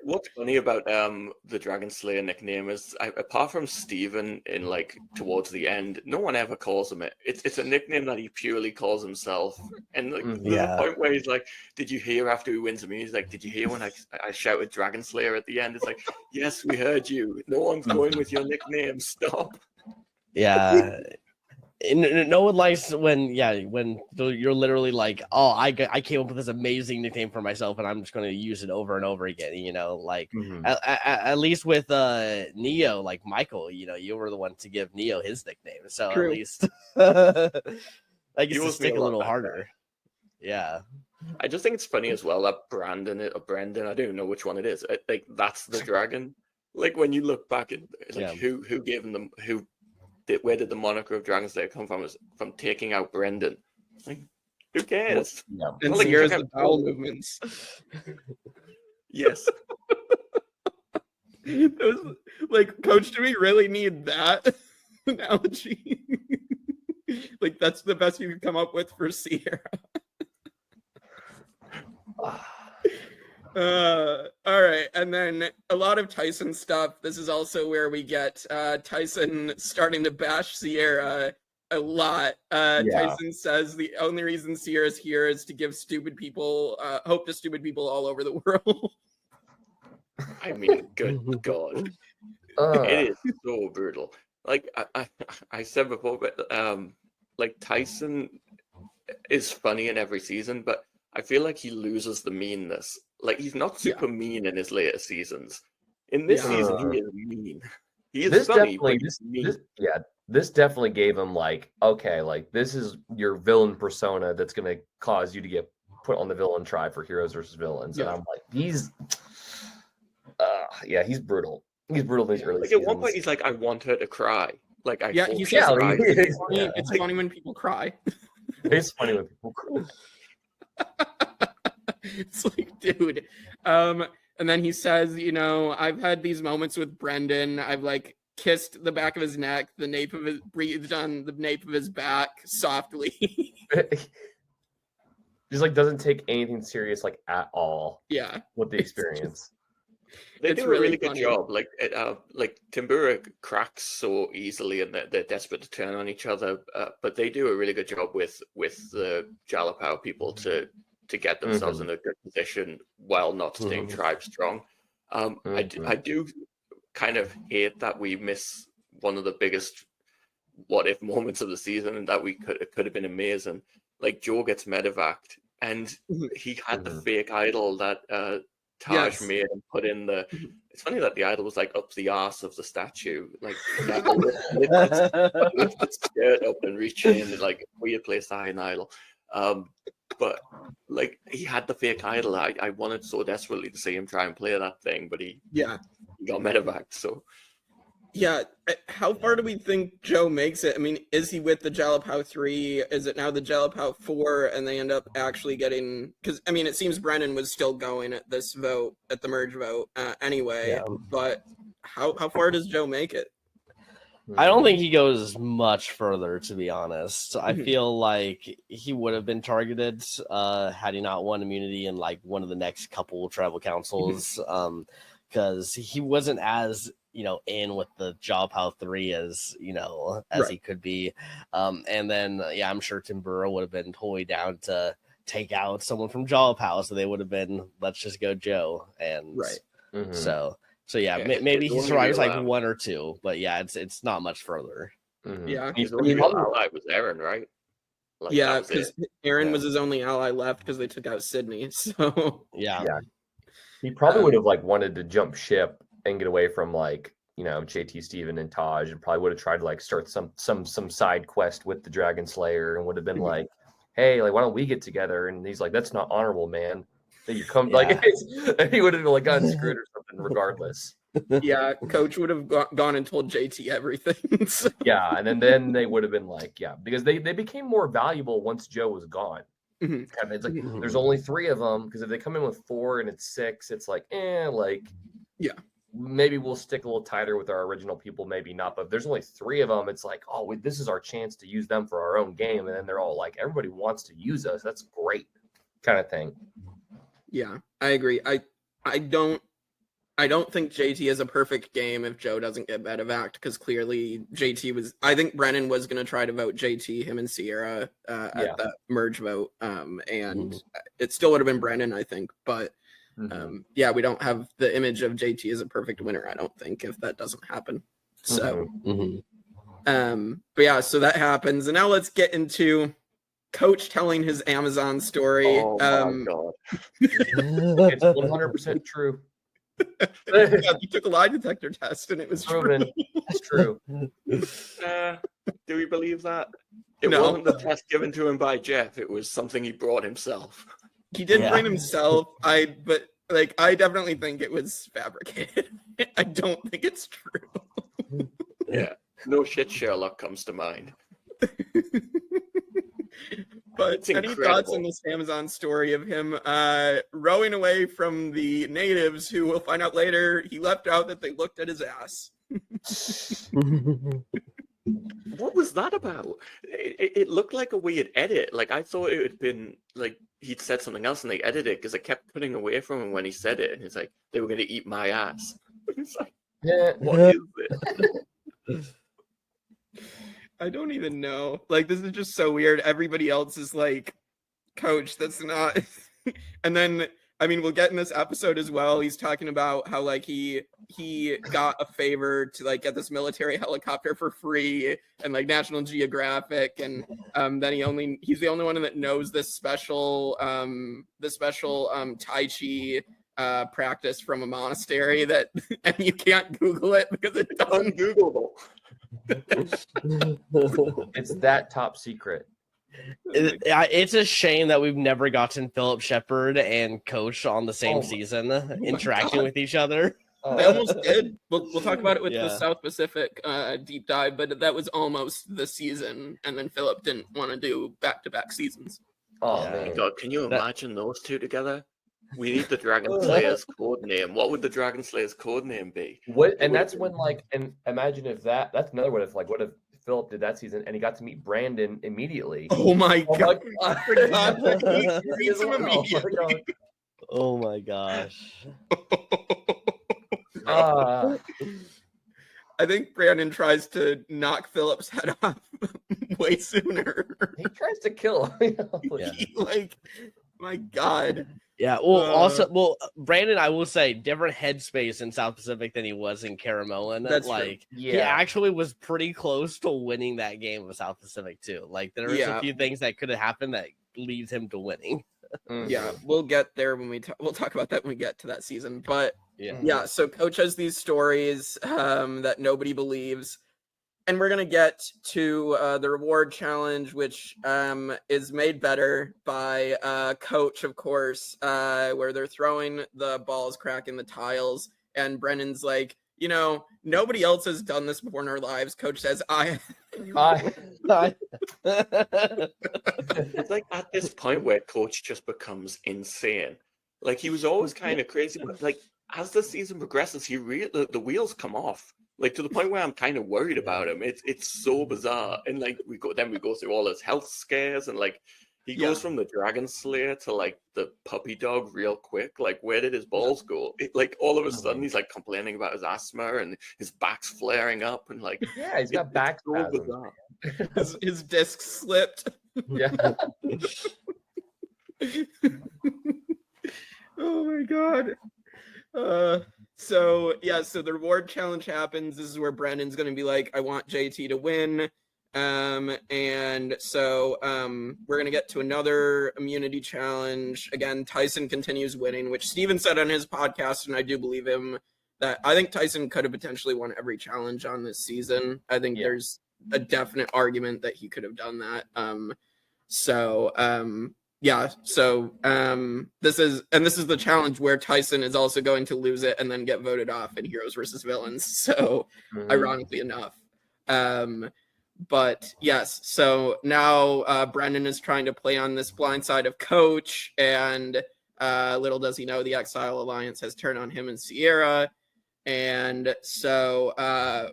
what's funny about the Dragonslayer nickname is, apart from Steven in like towards the end, no one ever calls him it. It's a nickname that he purely calls himself. And like the point where he's like, "Did you hear after he wins a meet?" He's like, "Did you hear when I shouted Dragonslayer at the end?" It's like, "Yes, we heard you. No one's going with your nickname. Stop." Yeah. No one likes when you're literally like, oh, I came up with this amazing nickname for myself, and I'm just going to use it over and over again. You know, like at least with Neo, like Michael, you know, you were the one to give Neo his nickname, so True. at least I guess to stick a little harder. Yeah, I just think it's funny as well that Brendan, I don't know which one it is. Like that's the dragon. Like when you look back at like who gave him where did the moniker of Dragonslayer come from? From taking out Brendan. Like, Who cares? Yeah. And Well, like, Sierra's check the out bowel Joel. movements. Yes. Those, like, Coach, do we really need that analogy? Like, that's the best you could come up with for Sierra. All right, and then a lot of Tyson stuff. This is also where we get Tyson starting to bash Sierra a lot. Tyson says the only reason Sierra's here is to give stupid people hope to stupid people all over the world. I mean, good God. It is so brutal. Like I said before, but like Tyson is funny in every season, but I feel like he loses the meanness. Like he's not super mean in his later seasons. In this season, he is mean. He is funny, but he's mean. This definitely gave him like, okay, like this is your villain persona that's gonna cause you to get put on the villain tribe for heroes versus villains. And I'm like, he's brutal. He's brutal in these early Like seasons. at one point, he's like, "I want her to cry." Like I he says, cry. It's funny, it's funny when people cry. It's funny when people cry. It's like, dude. And then he says, you know, I've had these moments with Brendan. I've like kissed the back of his neck, the nape of his breathed on the nape of his back softly. Just like doesn't take anything serious like at all. Yeah. With the experience. They do a really good job. Like Timbura cracks so easily, and they're desperate to turn on each other. But they do a really good job with the Jalapao people to get themselves in a good position while not staying tribe strong. I do kind of hate that we miss one of the biggest what if moments of the season, and that could have been amazing. Like Joe gets medevaced, and he had the fake idol that Taj made and put in the. It's funny that the idol was like up the arse of the statue, like lift its skirt up and reach in, like weird place to hide an idol. But like he had the fake idol. I wanted so desperately to see him try and play that thing, but he got medevaced. So yeah, how far do we think Joe makes it? I mean, is he with the Jalapao 3? Is it now the Jalapao 4? And they end up actually getting, because I mean, it seems Brennan was still going at this vote, at the merge vote anyway. Yeah. But how far does Joe make it? I don't think he goes much further, to be honest. I feel like he would have been targeted had he not won immunity in like one of the next couple tribal councils, because he wasn't as in with the Jalapao 3 as he could be. And then I'm sure Timbura would have been totally down to take out someone from Jalapao, so they would have been, let's just go Joe. And so maybe he survives like one or two, but it's not much further. Yeah, his only real ally was Aaron, right? Like, because Aaron was his only ally left because they took out Sydney. So he probably would have like wanted to jump ship and get away from like JT Steven and Taj, and probably would have tried to like start some side quest with the Dragonslayer, and would have been like, hey, like why don't we get together? And he's like, that's not honorable, man. That you come like he would have like gotten screwed or something regardless. Yeah, Coach would have gone and told JT everything. So. Yeah, and then they would have been like, because they became more valuable once Joe was gone. It's like there's only 3 of them, because if they come in with 4 and it's 6, it's like maybe we'll stick a little tighter with our original people, maybe not. But if there's only 3 of them, it's like, this is our chance to use them for our own game. And then they're all like, everybody wants to use us. That's great, kind of thing. Yeah, I agree. I don't think JT is a perfect game if Joe doesn't get medevaced, because clearly JT was. I think Brennan was going to try to vote JT, him and Sierra at that merge vote, and it still would have been Brennan, I think. But we don't have the image of JT as a perfect winner, I don't think, if that doesn't happen. So, but so that happens, and now let's get into Coach telling his Amazon story. Oh my God. It's 100% true. He took a lie detector test and it was proven. It's true. Do we believe that? It wasn't the test given to him by Jeff. It was something he brought himself. He did bring himself. But I definitely think it was fabricated. I don't think it's true. Yeah. No shit Sherlock comes to mind. But It's any thoughts incredible. on this Amazon story of him rowing away from the natives, who we'll find out later he left out that they looked at his ass? What was that about? It looked like a weird edit. Like I thought it had been like he'd said something else and they edited it because I kept putting away from him when he said it, and it's like they were going to eat my ass. It's like, Yeah. what is this? I don't even know. Like, this is just so weird. Everybody else is like, coach, that's not. And then, I mean, we'll get in this episode as well. He's talking about how like he got a favor to like get this military helicopter for free, and like National Geographic, and then he's the only one that knows this special Tai Chi practice from a monastery that, and you can't Google it because it doesn't. Ungoogleable. It's that top secret. It's a shame that we've never gotten Philip Shepard and Coach on the same season interacting with each other. They almost did. We'll talk about it with the Yeah. South Pacific deep dive, but that was almost the season, and then Philip didn't want to do back-to-back seasons. Oh Yeah. man. God, can you imagine those two together? We need the Dragonslayer's code name. What would the Dragonslayer's code name be? What? And that's when like, and imagine if that's another what if like what if Philip did that season and he got to meet Brandon immediately. Oh my Oh my god! God. I forgot. He meets him Oh my immediately. Oh my gosh. Ah. I think Brandon tries to knock Philip's head off way sooner. He tries to kill him. Yeah. Like, my god. Yeah, Brandon, I will say, different headspace in South Pacific than he was in Caramoan. That's true. like he Yeah. actually was pretty close to winning that game of South Pacific too. Like there was Yeah. a few things that could have happened that leads him to winning. Yeah, we'll get there when we'll talk about that when we get to that season. But Yeah. so Coach has these stories that nobody believes, and we're gonna get to the reward challenge, which is made better by Coach, of course, where they're throwing the balls, cracking the tiles, and Brennan's like, you know, nobody else has done this before in our lives. Coach says, It's like at this point where Coach just becomes insane. Like he was always kind of crazy, but like as the season progresses, the wheels come off. Like to the point where I'm kind of worried about him. It's so bizarre, and like we go through all his health scares, and like he goes from the Dragonslayer to like the puppy dog real quick. Like where did his balls go? Like all of a sudden he's like complaining about his asthma and his back's flaring up, and like Yeah, he's got back so spasms. bizarre. his disc slipped. Yeah. Oh my god. So the reward challenge happens. This is where Brandon's gonna be like, I want JT to win. And so we're gonna get to another immunity challenge. Again, Tyson continues winning, which Steven said on his podcast, and I do believe him, that I think Tyson could have potentially won every challenge on this season. I think there's a definite argument that he could have done that. This is the challenge where Tyson is also going to lose it and then get voted off in Heroes versus Villains. So ironically enough. But yes, so now Brendan is trying to play on this blind side of Coach, and little does he know the Exile Alliance has turned on him and Sierra. And so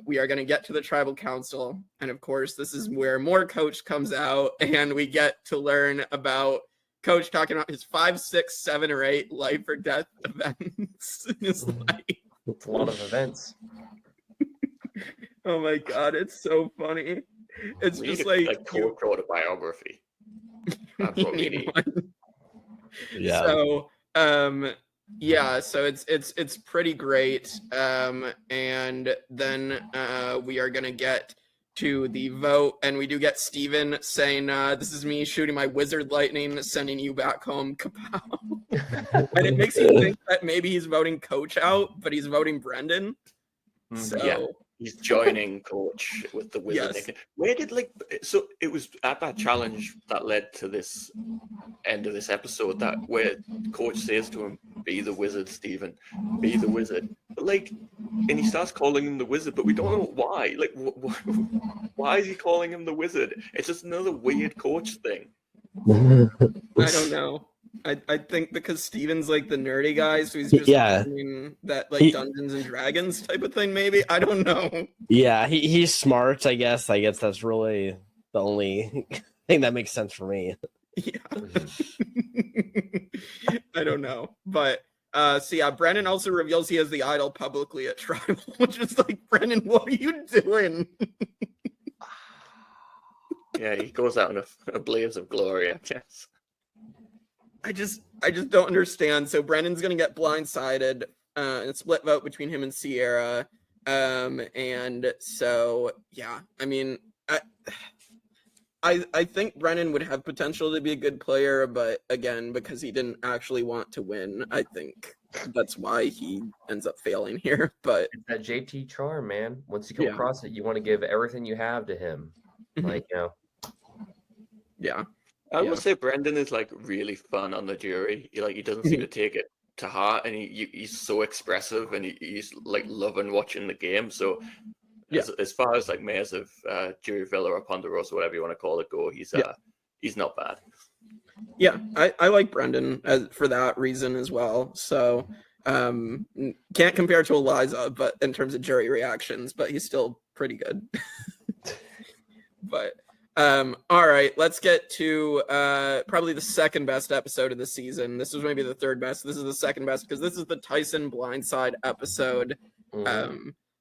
we are going to get to the tribal council, and of course this is where more Coach comes out, and we get to learn about Coach talking about his 5, 6, 7, or 8 life or death events in his life. It's a lot of events. Oh my god, it's so funny. It's We just need like Coach autobiography. That's what we need. Yeah. So so it's pretty great. And then we are gonna get to the vote, and we do get Steven saying, this is me shooting my wizard lightning, sending you back home, kapow. And it makes you think that maybe he's voting Coach out, but he's voting Brendan. So Yeah. He's joining Coach with the wizard Yes. nickname. Where did so it was at that challenge that led to this end of this episode that where Coach says to him, "Be the wizard, Stephen. Be the wizard." But and he starts calling him the wizard, but we don't know why. Like, why is he calling him the wizard? It's just another weird Coach thing. I don't know. I think because Steven's like the nerdy guy, so he's just Yeah. doing that like He- Dungeons and Dragons type of thing. Maybe I don't know. Yeah, he's smart, I guess. I guess that's really the only thing that makes sense for me. Yeah. I don't know, but so yeah, Brennan also reveals he has the idol publicly at Tribal, which is like, Brennan, what are you doing? Yeah, he goes out in a blaze of glory, I guess. I just don't understand. So Brennan's gonna get blindsided, and a split vote between him and Sierra. And so yeah, I mean, I think Brennan would have potential to be a good player, but again, because he didn't actually want to win, I think that's why he ends up failing here. But It's that JT charm, man. Once you come Yeah. across it, you want to give everything you have to him. Like, yeah, I Yeah. will say Brendan is like really fun on the jury. He doesn't seem to take it to heart, and he's so expressive, and he's like loving watching the game. So Yeah. as far as like mayors of jury Villa or Ponderosa, whatever you want to call it, go, he's not bad. yeah, I like Brendan for that reason as well. So can't compare to Eliza, but in terms of jury reactions, but he's still pretty good. But all right, let's get to probably the second best episode of the season. This was maybe the third best. This is the second best because this is the Tyson Blindside episode.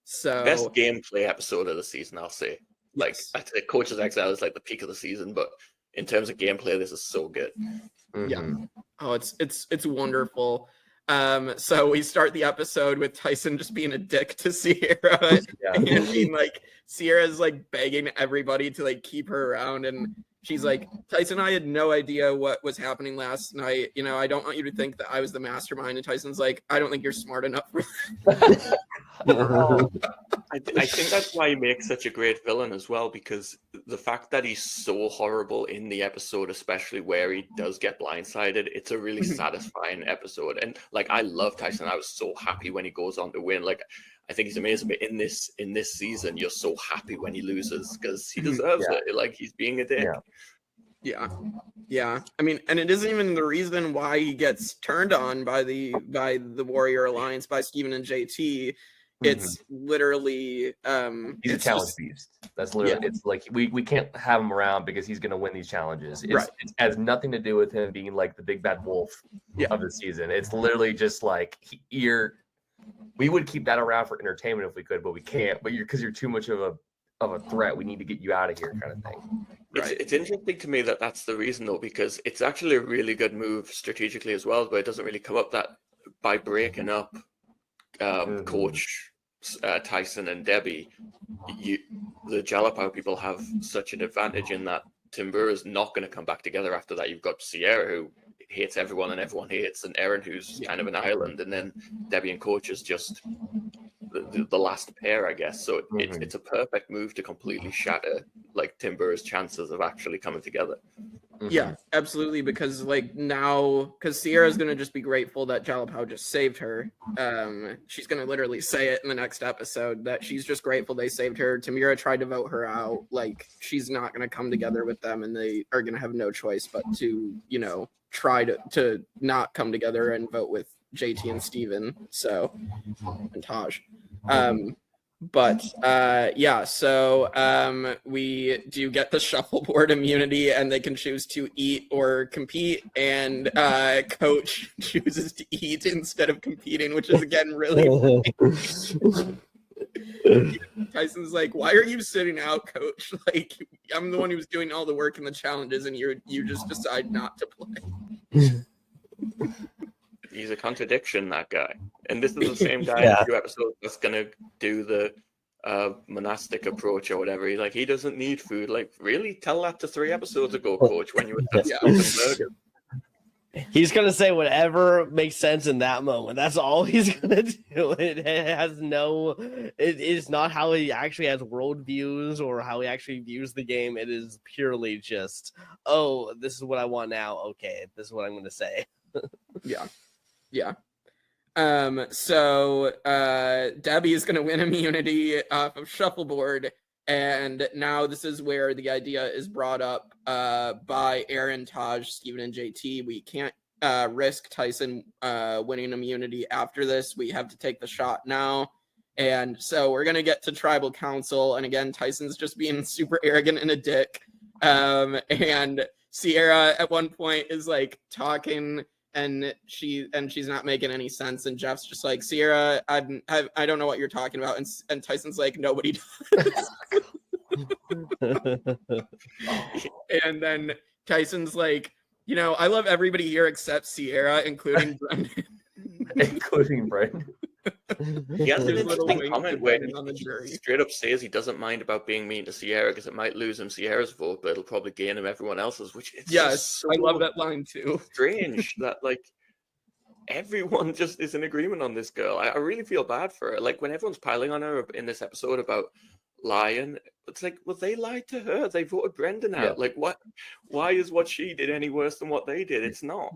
So Best gameplay episode of the season, I'll say. Like, yes. I think Coach's Exile is like the peak of the season, but in terms of gameplay, this is so good. Yeah. Oh, it's wonderful. So we start the episode with Tyson just being a dick to Sierra and being like, Sierra's like begging everybody to like keep her around, and she's like, Tyson, I had no idea what was happening last night. You know, I don't want you to think that I was the mastermind. And Tyson's like, I don't think you're smart enough for that. I think that's why he makes such a great villain as well, because the fact that he's so horrible in the episode, especially where he does get blindsided, it's a really satisfying episode. And like, I love Tyson. I was so happy when he goes on to win. Like, I think he's amazing. But in this season, you're so happy when he loses because he deserves it. Like, he's being a dick. Yeah. I mean, and it isn't even the reason why he gets turned on by the Warrior Alliance, by Steven and JT. It's literally he's a challenge beast. That's literally it's like we can't have him around because he's gonna win these challenges. It has nothing to do with him being like the big bad wolf of the season. It's literally just like we would keep that around for entertainment if we could, but we can't. But because you're too much of a threat, we need to get you out of here, kind of thing. It's interesting to me that that's the reason, though, because it's actually a really good move strategically as well, but it doesn't really come up that by breaking up Coach, Tyson, and Debbie, the Jalapao people have such an advantage in that Timber is not going to come back together after that. You've got Sierra, who hates everyone and everyone hates, and Aaron, who's kind of an island, and then Debbie and Coach is just the last pair, I guess. So it's a perfect move to completely shatter like Timber's chances of actually coming together. Yeah, absolutely. Because because Sierra's gonna just be grateful that Jalapao just saved her. She's gonna literally say it in the next episode that she's just grateful they saved her. Tamira tried to vote her out. Like, she's not gonna come together with them, and they are gonna have no choice but to, try to not come together and vote with JT and Steven. So, and Taj. So we do get the shuffleboard immunity, and they can choose to eat or compete, and Coach chooses to eat instead of competing, which is again really Tyson's like, why are you sitting out, Coach? Like, I'm the one who's doing all the work and the challenges, and you just decide not to play. He's a contradiction, that guy. And this is the same guy in a few episodes that's going to do the monastic approach or whatever. He's like, he doesn't need food. Like, really? Tell that to 3 episodes ago, Coach, when you were burgers. He's gonna say whatever makes sense in that moment. That's all he's gonna do. It is not how he actually has worldviews or how he actually views the game. It is purely just, oh, this is what I want now. Okay, this is what I'm gonna say. Yeah. So Debbie is gonna win immunity off of shuffleboard, And now this is where the idea is brought up by Aaron, Taj, Steven, and JT. We can't risk Tyson winning immunity after this. We have to take the shot now. And so we're going to get to tribal council. And again, Tyson's just being super arrogant and a dick. And Sierra at one point is like talking and she's not making any sense. And Jeff's just like, Sierra, I don't know what you're talking about. And Tyson's like, nobody does. And then Tyson's like, you know, I love everybody here except Sierra, including Brendan. Including Brendan. He has an There's little interesting wink comment to where Brendan on the he jury. straight up says he doesn't mind about being mean to Sierra because it might lose him Sierra's vote, but it'll probably gain him everyone else's, which is Yes, I love that line too. strange that like everyone just is in agreement on this girl. I really feel bad for her. Like when everyone's piling on her in this episode about lying, it's like, well, they lied to her. They voted Brendan out. Yeah. Like what? Why is what she did any worse than what they did? It's not.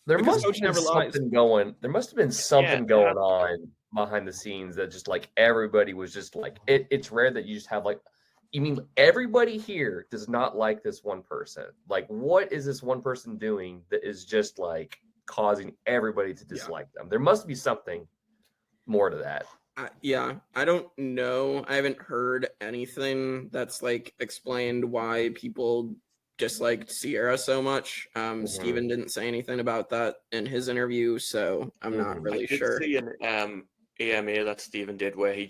There Because must Coach have been never lies. something going. There must have been something Yeah, going on behind the scenes that just like everybody was just like it's rare that you just have like, you mean everybody here does not like this one person? Like, what is this one person doing that is just like causing everybody to dislike them? There must be something more to that. Yeah, I don't know. I haven't heard anything that's like explained why people disliked Sierra so much. Steven didn't say anything about that in his interview, so I'm not really I did sure. see an AMA that Steven did where he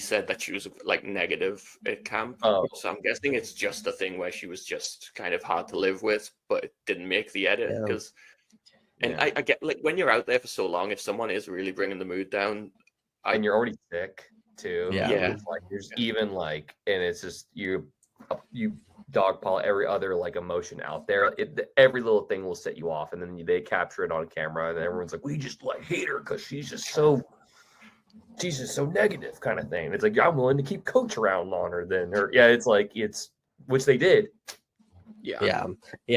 said that she was like negative at camp. Oh. So I'm guessing it's just a thing where she was just kind of hard to live with, but it didn't make the edit because. And I get like when you're out there for so long, if someone is really bringing the mood down, And you're already sick too. Yeah. It's like there's even like, and it's just you dogpile every other like emotion out there. Every little thing will set you off, and then they capture it on camera, and everyone's like, "We just like hate her because she's just so negative," kind of thing. It's like I'm willing to keep Coach around longer than her. Yeah, it's like which they did. Yeah.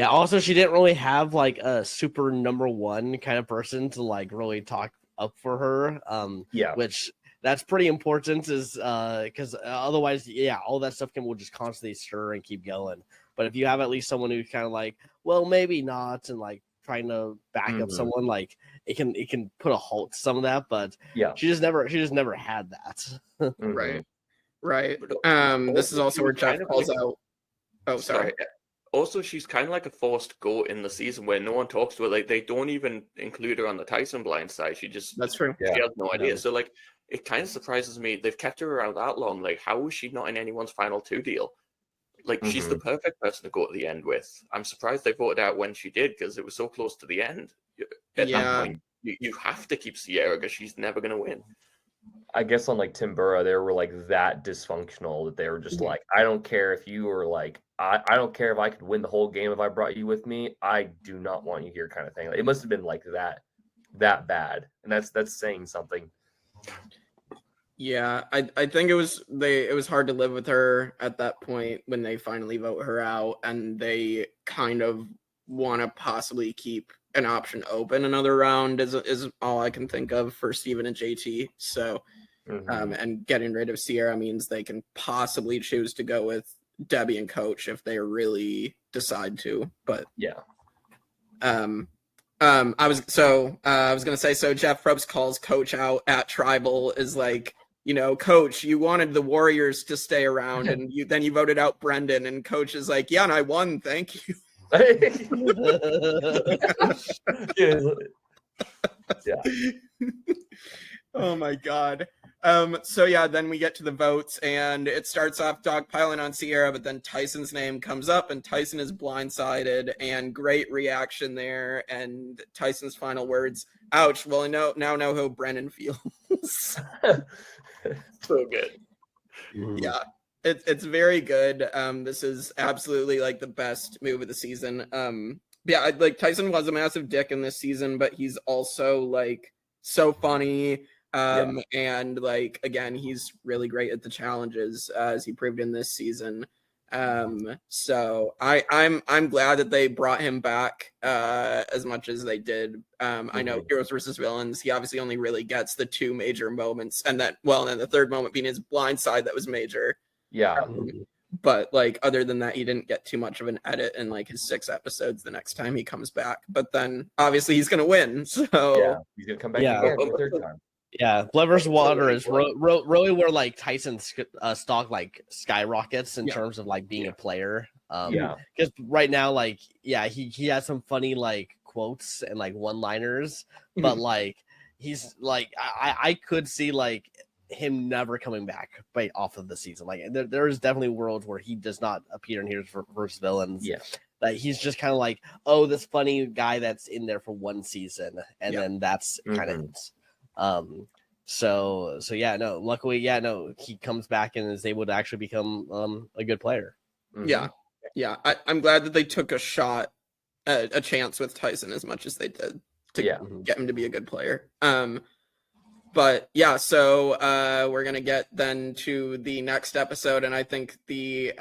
Also, she didn't really have like a super number one kind of person to like really talk up for her. Which that's pretty important, is because otherwise, all that stuff will just constantly stir and keep going. But if you have at least someone who's kind of like, well, maybe not, and like trying to back up someone, like it can put a halt to some of that. But she just never had that. Right. This is also where Jeff calls out. Oh, sorry. Also, she's kind of like a forced goat in the season where no one talks to her. Like they don't even include her on the Tyson blind side. That's true. She has no idea. So like, it kind of surprises me. They've kept her around that long. Like, how is she not in anyone's final two deal? Like, she's the perfect person to go to the end with. I'm surprised they voted out when she did because it was so close to the end. At that point, you have to keep Sierra because she's never going to win. I guess on like Timbura, they were like that dysfunctional that they were just like, I don't care if you were like, I don't care if I could win the whole game if I brought you with me. I do not want you here, kind of thing. Like, it must have been like that bad, and that's saying something. Yeah, I think it was hard to live with her at that point when they finally vote her out, and they kind of want to possibly keep an option open another round is all I can think of for Steven and JT. So and getting rid of Sierra means they can possibly choose to go with Debbie and Coach if they really decide to. But I was gonna say, so Jeff Probst calls Coach out at Tribal, is like, you know, Coach, you wanted the Warriors to stay around, and then you voted out Brendan, and Coach is like, yeah, and I won, thank you. Oh my god. So yeah, then we get to the votes, and it starts off dogpiling on Sierra, but then Tyson's name comes up, and Tyson is blindsided, and great reaction there. And Tyson's final words, ouch, well, I now know how Brennan feels. So good. Yeah, it's very good. This is absolutely like the best move of the season. Yeah, like Tyson was a massive dick in this season, but he's also like so funny. And like, again, he's really great at the challenges, as he proved in this season. So I'm glad that they brought him back as much as they did. I know Heroes versus Villains, he obviously only really gets the two major moments, and then the third moment being his blind side that was major. Yeah. But like other than that, he didn't get too much of an edit in like his 6 episodes the next time he comes back. But then obviously he's gonna win. So Yeah, he's gonna come back again for the third time. Yeah, Blood vs. Water is really where like Tyson's stock like skyrockets in terms of like being a player. Because right now, like, he has some funny like quotes and like one-liners, but like he's like I could see like him never coming back off of the season. Like there is definitely worlds where he does not appear in Heroes vs. Villains. Yeah. Like he's just kind of like, oh, this funny guy that's in there for one season, and then that's kind of it. So yeah, no, luckily, he comes back and is able to actually become a good player. Yeah. I'm glad that they took a chance with Tyson as much as they did to get him to be a good player. But yeah, so we're gonna get then to the next episode, and I think the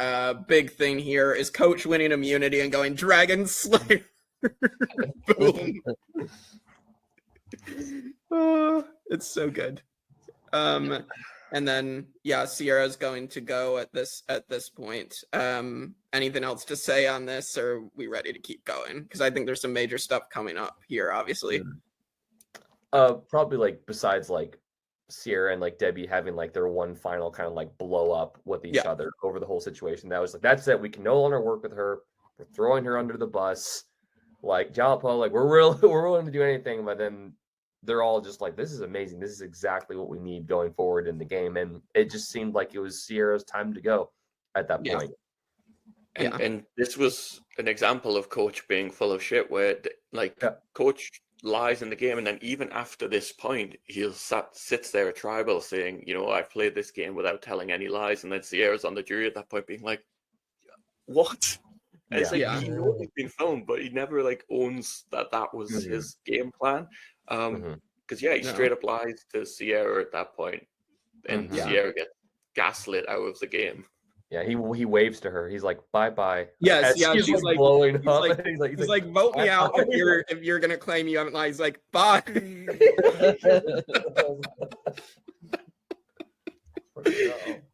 big thing here is Coach winning immunity and going Dragonslayer. Boom. Oh, it's so good. And then Sierra's going to go at this point. Anything else to say on this, or are we ready to keep going? Because I think there's some major stuff coming up here, obviously. Probably like besides like Sierra and like Debbie having like their one final kind of like blow up with each other over the whole situation. That was like, that's it. We can no longer work with her. We're throwing her under the bus. Like Jalapa, like we're willing to do anything, but then they're all just like, this is amazing. This is exactly what we need going forward in the game. And it just seemed like it was Sierra's time to go at that point. And this was an example of Coach being full of shit where Coach lies in the game, and then even after this point he'll sits there at tribal saying, I've played this game without telling any lies, and then Sierra's on the jury at that point being like, what? And it's like he knows he's been filmed, but he never like owns that was his game plan. Because he straight up lies to Sierra at that point, and Sierra gets gaslit out of the game. Yeah, he waves to her. He's like, "Bye-bye." Yes, she's like blowing up. He's like, "Vote me out if you're gonna claim you haven't lied." He's like, "Bye."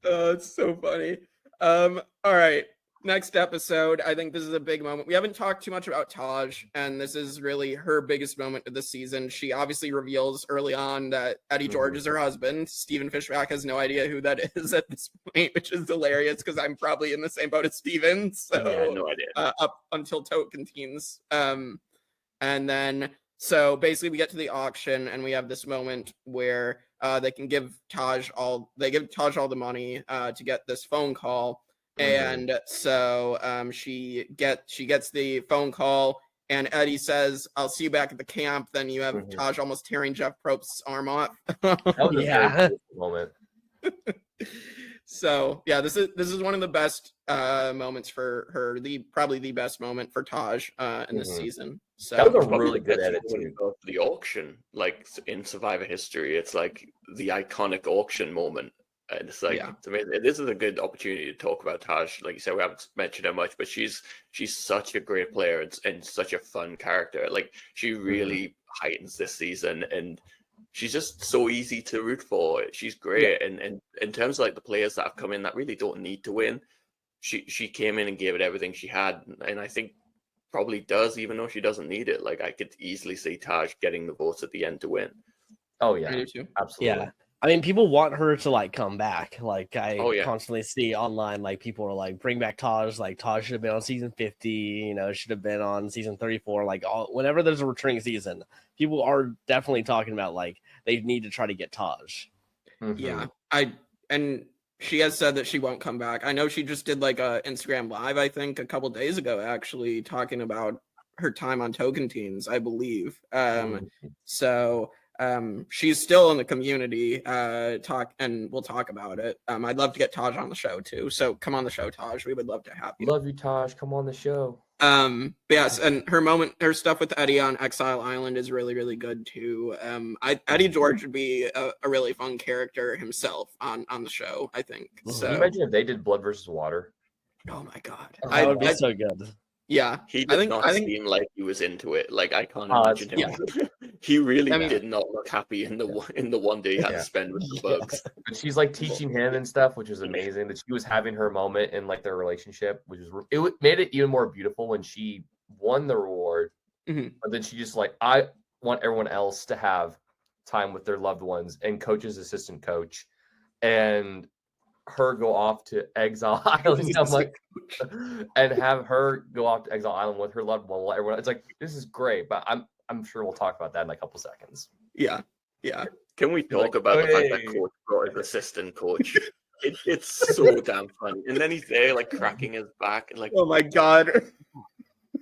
Oh, it's so funny. All right. Next episode, I think this is a big moment. We haven't talked too much about Taj, and this is really her biggest moment of the season. She obviously reveals early on that Eddie George is her husband. Steven Fishbach has no idea who that is at this point, which is hilarious because I'm probably in the same boat as Steven. So I had no idea. Up until Tocantins. And then, so basically we get to the auction and we have this moment where they give Taj all the money to get this phone call. And so she gets the phone call, and Eddie says, "I'll see you back at the camp." Then you have Taj almost tearing Jeff Probst's arm off. That was a very cool moment. So this is one of the best moments for her. Probably the best moment for Taj in this season. So that was a really good edit too. The auction, like in Survivor history, it's like the iconic auction moment. And it's like, it's amazing. This is a good opportunity to talk about Taj. Like you said, we haven't mentioned her much, but she's such a great player and such a fun character. Like she really heightens this season, and she's just so easy to root for. She's great. And in terms of like the players that have come in that really don't need to win, she came in and gave it everything she had. And I think probably does, even though she doesn't need it. Like I could easily see Taj getting the votes at the end to win. Oh yeah, absolutely. Yeah. I mean, people want her to like come back. Like I constantly see online, like people are like, "Bring back Taj." Like Taj should have been on season 50. Should have been on season 34. Like whenever there's a returning season, people are definitely talking about like they need to try to get Taj. Yeah, and she has said that she won't come back. I know she just did like a Instagram live, I think, a couple days ago, actually talking about her time on Tocantins, I believe. So. She's still in the community, and we'll talk about it. I'd love to get Taj on the show too. So come on the show, Taj. We would love to have you. Love you, Taj. Come on the show. But yes, and her stuff with Eddie on Exile Island is really, really good too. Eddie George would be a really fun character himself on the show, I think. So can you imagine if they did Blood versus Water? Oh my god. That would be so good. Yeah, he did not seem like he was into it. Like I can't imagine him. He really I mean- did not look happy in the one day he had Yeah. to spend with the Yeah. bugs. But she's like teaching him and stuff, which is amazing. That she was having her moment in like their relationship, which is made it even more beautiful when she won the reward. Mhm. But then she just like, I want everyone else to have time with their loved ones, and coach's assistant coach, and her go off to Exile Island. I'm like, and have her go off to Exile Island with her loved one. While everyone, it's like, this is great, but I'm sure we'll talk about that in a couple seconds. Yeah. Can we talk like, about the fact that "Hey." coach brought his assistant coach? It's so damn funny. And then he's there like cracking his back and like, Oh my god.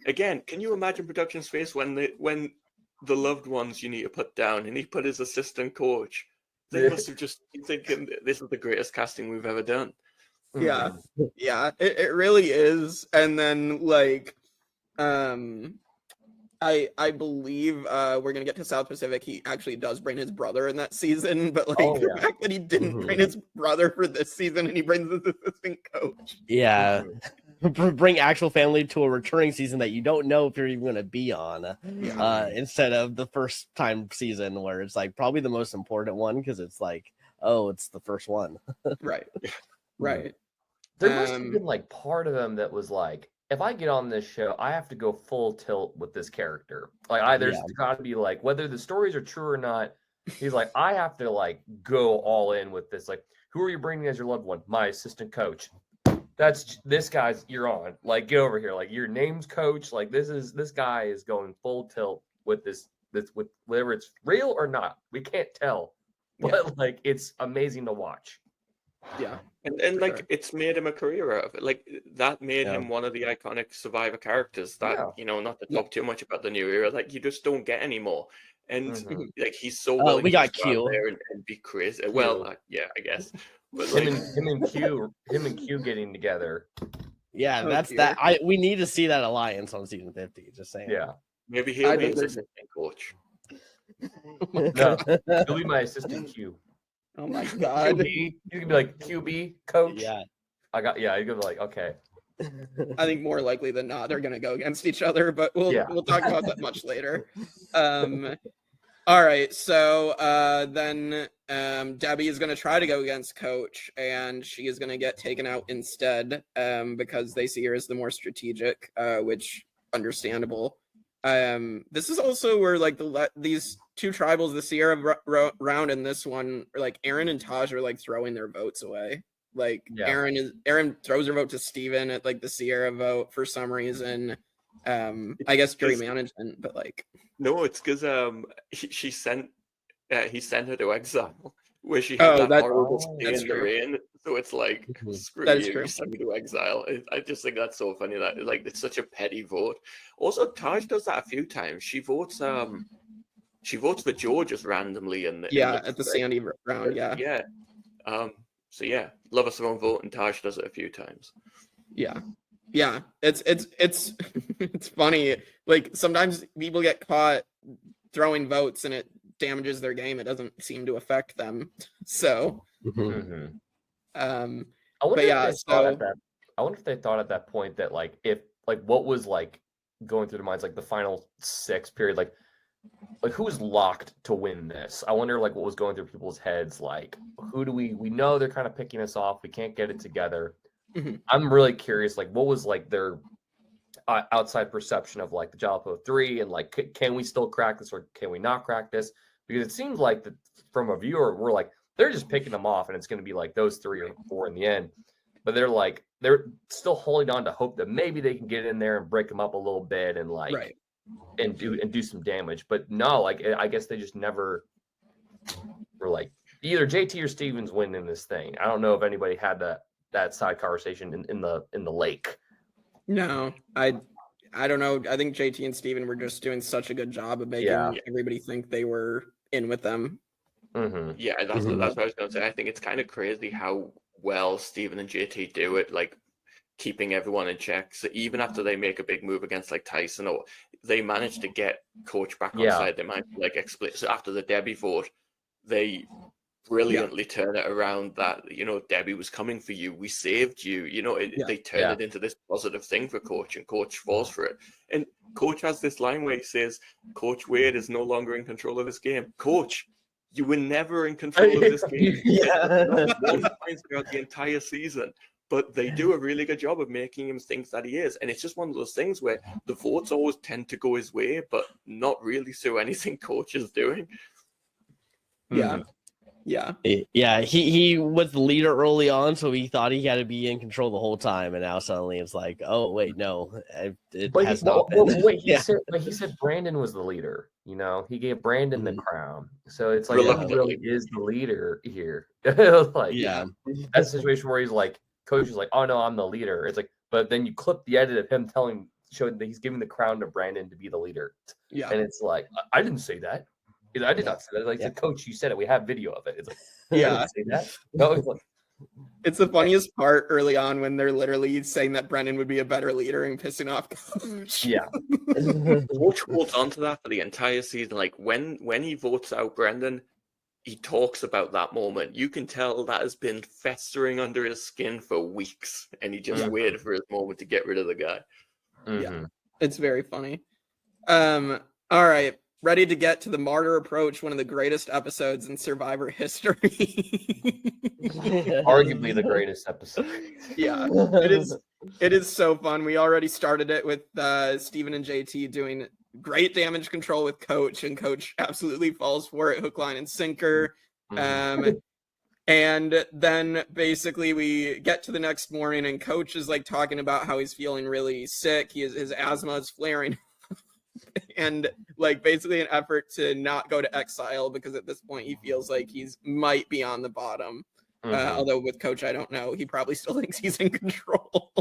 again, can you imagine production's face when the loved ones you need to put down and he put his assistant coach? They Yeah. must have just been thinking this is the greatest casting we've ever done. Yeah. Yeah, it really is. And then like I believe we're gonna get to South Pacific. He actually does bring his brother in that season, but like Oh, the yeah. fact that he didn't Mhm. bring his brother for this season and he brings his assistant coach. Yeah. Bring actual family to a returning season that you don't know if you're even going to be on, instead of the first time season where it's like probably the most important one because it's like, oh, it's the first one. Right. Right. There must have Um, been like part of him that was like, if I get on this show, I have to go full tilt with this character. Like, there's Yeah. got to be like, whether the stories are true or not, he's like, I have to like go all in with this. Like, who are you bringing as your loved one? My assistant coach. That's this guy's. You're on. Like, get over here. Like, your name's coach. Like, this guy is going full tilt with this with whether it's real or not. We can't tell, but like, it's amazing to watch. yeah. And For like sure. it's made him a career out of it. Like that made Yeah. him one of the iconic Survivor characters that, Yeah. you know, not to Yeah. talk too much about the new era, like you just don't get anymore. And Mhm. like he's so willing we to got just go out Q. there and be crazy. Q. Well, yeah, I guess. But Him like, and Q getting together. Yeah, Oh, that's dear. that. We need to see that alliance on season 50. Just saying. Yeah. maybe he'll I be think his there's- assistant coach. No, he'll be my assistant Q. Oh my god. QB. You can be like QB coach. Yeah. You're gonna be like, okay. I think more likely than not they're gonna go against each other, but we'll talk about that much later. All right, so then Debbie is gonna try to go against Coach, and she is gonna get taken out instead because they see her as the more strategic, which understandable. This is also where like these two tribals, the Sierra round and this one, like Aaron and Taj are like throwing their votes away. Like Yeah. Aaron throws her vote to Steven at like the Sierra vote for some reason. I guess jury management, but like No, it's because he sent her to exile where she had Oh, that that- horrible stay that's in the true. rain. So it's like, Mhm. screw That is you, true. you sent me to exile. I just think that's so funny that like it's such a petty vote. Also, Taj does that a few times. She votes for George just randomly in the at the Sandy round, yeah. So yeah, love us our own vote, and Taj does it a few times. yeah. It's it's funny. Like sometimes people get caught throwing votes and it damages their game. It doesn't seem to affect them. So Mhm. um I wonder But if yeah, they thought so- at that. I wonder if they thought at that point that like if like what was like going through their minds like the final 6 period like who's locked to win this? I wonder like what was going through people's heads like who do we know they're kind of picking us off. We can't get it together. Mhm. I'm really curious like what was like their outside perception of like the Jalapeno 3 and like can we still crack this or can we not crack this? Because it seems like that from a viewer we're like they're just picking them off and it's going to be like those 3 or 4 in the end. But they're still holding on to hope that maybe they can get in there and break them up a little bit and like right. and do some damage. But no, like I guess they just never were like either JT or Stevens win in this thing. I don't know if anybody had that side conversation in the lake. No, I don't know. I think JT and Steven were just doing such a good job of making Yeah. everybody think they were in with them. Mm-hmm. Yeah, that's Mhm. what I was going to say. I think it's kind of crazy how well Steven and JT do it, like keeping everyone in check. So even after they make a big move against like Tyson, or they manage to get Coach back on Yeah. side, they might like explain. So after the Debbie vote, they brilliantly turn it around that, you know, Debbie was coming for you. We saved you. You know, Yeah. they turn Yeah. it into this positive thing for Coach, and Coach falls for it. And Coach has this line where he says, "Coach Wade is no longer in control of this game." Coach, you were never in control of this game. Not one time throughout the entire season. But they do a really good job of making him think that he is. And it's just one of those things where the votes always tend to go his way, but not really through anything Coach is doing. Yeah. Yeah. Yeah, he was the leader early on, so he thought he had to be in control the whole time, and now suddenly it's like, oh wait, no, it has not been. Wait, he said Brandon was the leader. You know, he gave Brandon the crown, so it's like he really is the leader here. Like, Yeah, that's a situation where he's like, Coach is like, oh no, I'm the leader. It's like, but then you clip the edit of him showing that he's giving the crown to Brandon to be the leader. Yeah. And it's like, I didn't say that. I did not say that. Like, Coach, you said it. We have video of it. It's like, Yeah. I didn't say that. No, it's like, It's the funniest part early on when they're literally saying that Brendan would be a better leader and pissing off Coach. yeah. Coach holds on to that for the entire season. Like when he votes out Brendan, he talks about that moment. You can tell that has been festering under his skin for weeks, and he just waited for his moment to get rid of the guy. Yeah, it's very funny. All right, ready to get to the martyr approach, one of the greatest episodes in Survivor history. Arguably the greatest episode. Yeah, it is so fun. We already started it with Steven and JT doing great damage control with Coach, and Coach absolutely falls for it, hook, line, and sinker. And then basically we get to the next morning, and Coach is like talking about how he's feeling really sick. His asthma is flaring. And like basically an effort to not go to exile, because at this point he feels like he's might be on the bottom. Although with Coach, I don't know. He probably still thinks he's in control,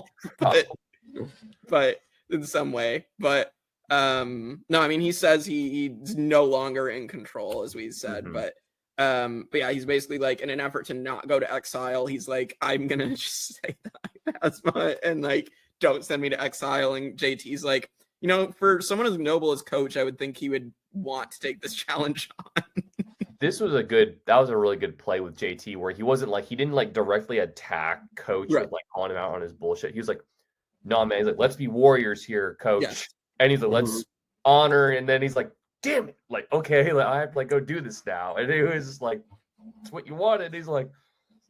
but in some way. But no, I mean, he says he's no longer in control, as we said. But yeah, he's basically like, in an effort to not go to exile, he's like, I'm gonna just say that I have asthma and like don't send me to exile. And JT's like, you know, for someone as noble as Coach, I would think he would want to take this challenge on. That was a really good play with JT, where he didn't like directly attack Coach with like calling him out on his bullshit. He was like, no, man, he's like, let's be warriors here, Coach. Yes. And he's like, let's honor. And then he's like, damn it. Like, okay, like, I have to like go do this now. And it was just like, it's what you wanted. He's like,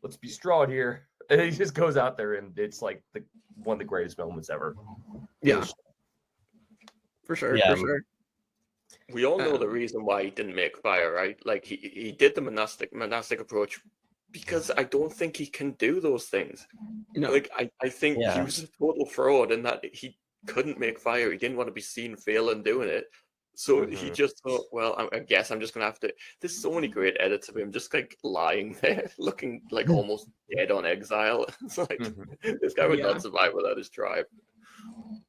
let's be strong here. And he just goes out there, and it's like one of the greatest moments ever. Yeah. For sure. We all know the reason why he didn't make fire, right? Like he did the monastic approach because I don't think he can do those things. No. Like I think he was a total fraud in that he couldn't make fire. He didn't want to be seen failing doing it. So he just thought, well, I guess I'm just gonna have to. There's so many great edits of him just like lying there, looking like almost dead on exile. It's like this guy would not survive without his tribe.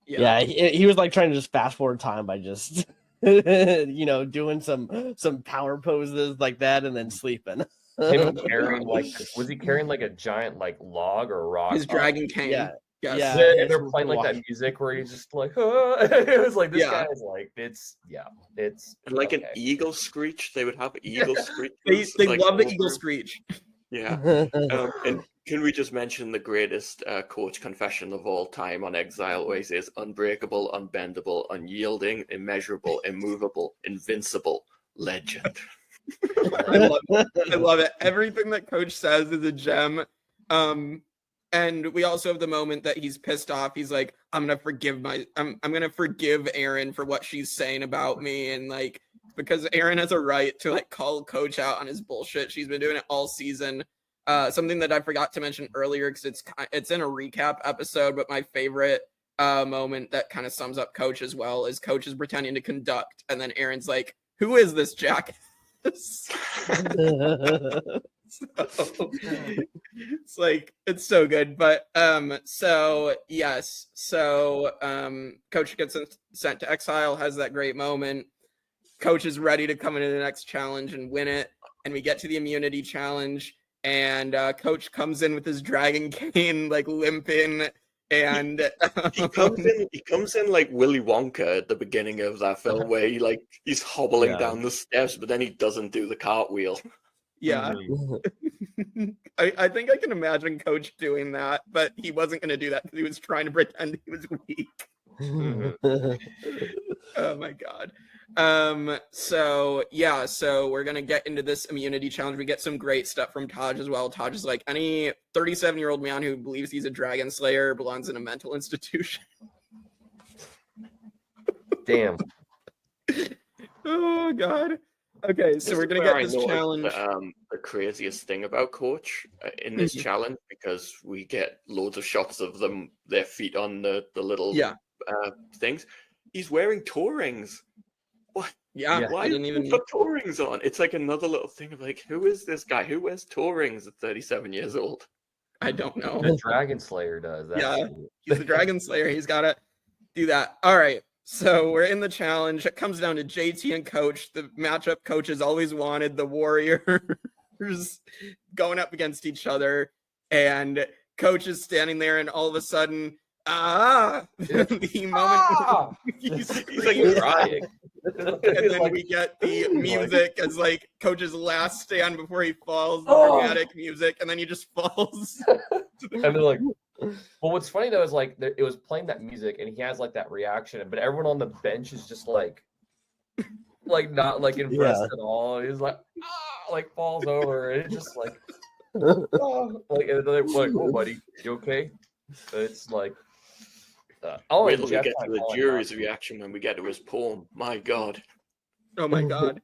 Yeah, he was like trying to just fast forward time by just doing some power poses like that and then sleeping. Him carrying was he carrying like a giant like log or rock? His dragon cane. Yeah. Yes. Yeah, and they're playing like that music where he's just like, it was like, this guy's like, it's and like an eagle screech. They would have eagle screech. They like, love the eagle screech. Yeah. And can we just mention the greatest Coach confession of all time on Exile, where he says, unbreakable, unbendable, unyielding, immeasurable, immovable, invincible, legend. I love it. Everything that Coach says is a gem. And we also have the moment that he's pissed off. He's like, I'm gonna forgive Erin for what she's saying about me, and like, because Erin has a right to like call Coach out on his bullshit. She's been doing it all season. Something that I forgot to mention earlier, because it's in a recap episode, but my favorite moment that kind of sums up Coach as well is Coach is pretending to conduct, and then Erin's like, who is this jackass? It's like, it's so good. But Coach gets sent to exile, has that great moment. Coach is ready to come into the next challenge and win it, and we get to the immunity challenge, and Coach comes in with his dragon cane like limping, and he comes in like Willy Wonka at the beginning of that film, where he's hobbling down the steps, but then he doesn't do the cartwheel. Yeah. I think I can imagine Coach doing that, but he wasn't going to do that because he was trying to pretend he was weak. Oh my god. So we're gonna get into this immunity challenge. We get some great stuff from Taj as well. Taj is like, any 37-year-old man who believes he's a Dragonslayer belongs in a mental institution. Damn. Oh god. Okay, so we're gonna get this challenge. The craziest thing about Coach in this challenge, because we get loads of shots of their feet on the little things. He's wearing toe rings. What? Yeah, why didn't even put toe rings on? It's like another little thing of like, who is this guy? Who wears toe rings at 37 years old? I don't know. The Dragonslayer does. He's the Dragonslayer. He's got to do that. All right. So we're in the challenge. It comes down to JT and Coach. The matchup Coach has always wanted, the Warriors going up against each other. And Coach is standing there, and all of a sudden, the moment he's like crying. And then we get the music as like Coach's last stand before he falls, the dramatic music, and then he just falls. And they're like, well, what's funny though is like it was playing that music and he has like that reaction, but everyone on the bench is just like not like impressed at all. He's like falls over, and it's just like and they're like, "Oh, buddy, you okay?" But it's like, wait till we get to the jury's reaction when we get to his poem. My God. Oh my God.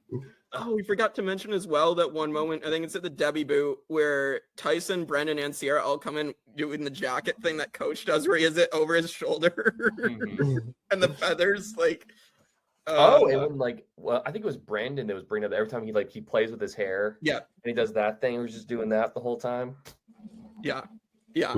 Oh, we forgot to mention as well that one moment, I think it's at the Debbie boot, where Tyson, Brendan, and Sierra all come in doing the jacket thing that Coach does, where he has it over his shoulder. And the feathers, like. And when I think it was Brandon that was bringing it up every time he plays with his hair. Yeah. And he does that thing. He was just doing that the whole time. Yeah. Yeah.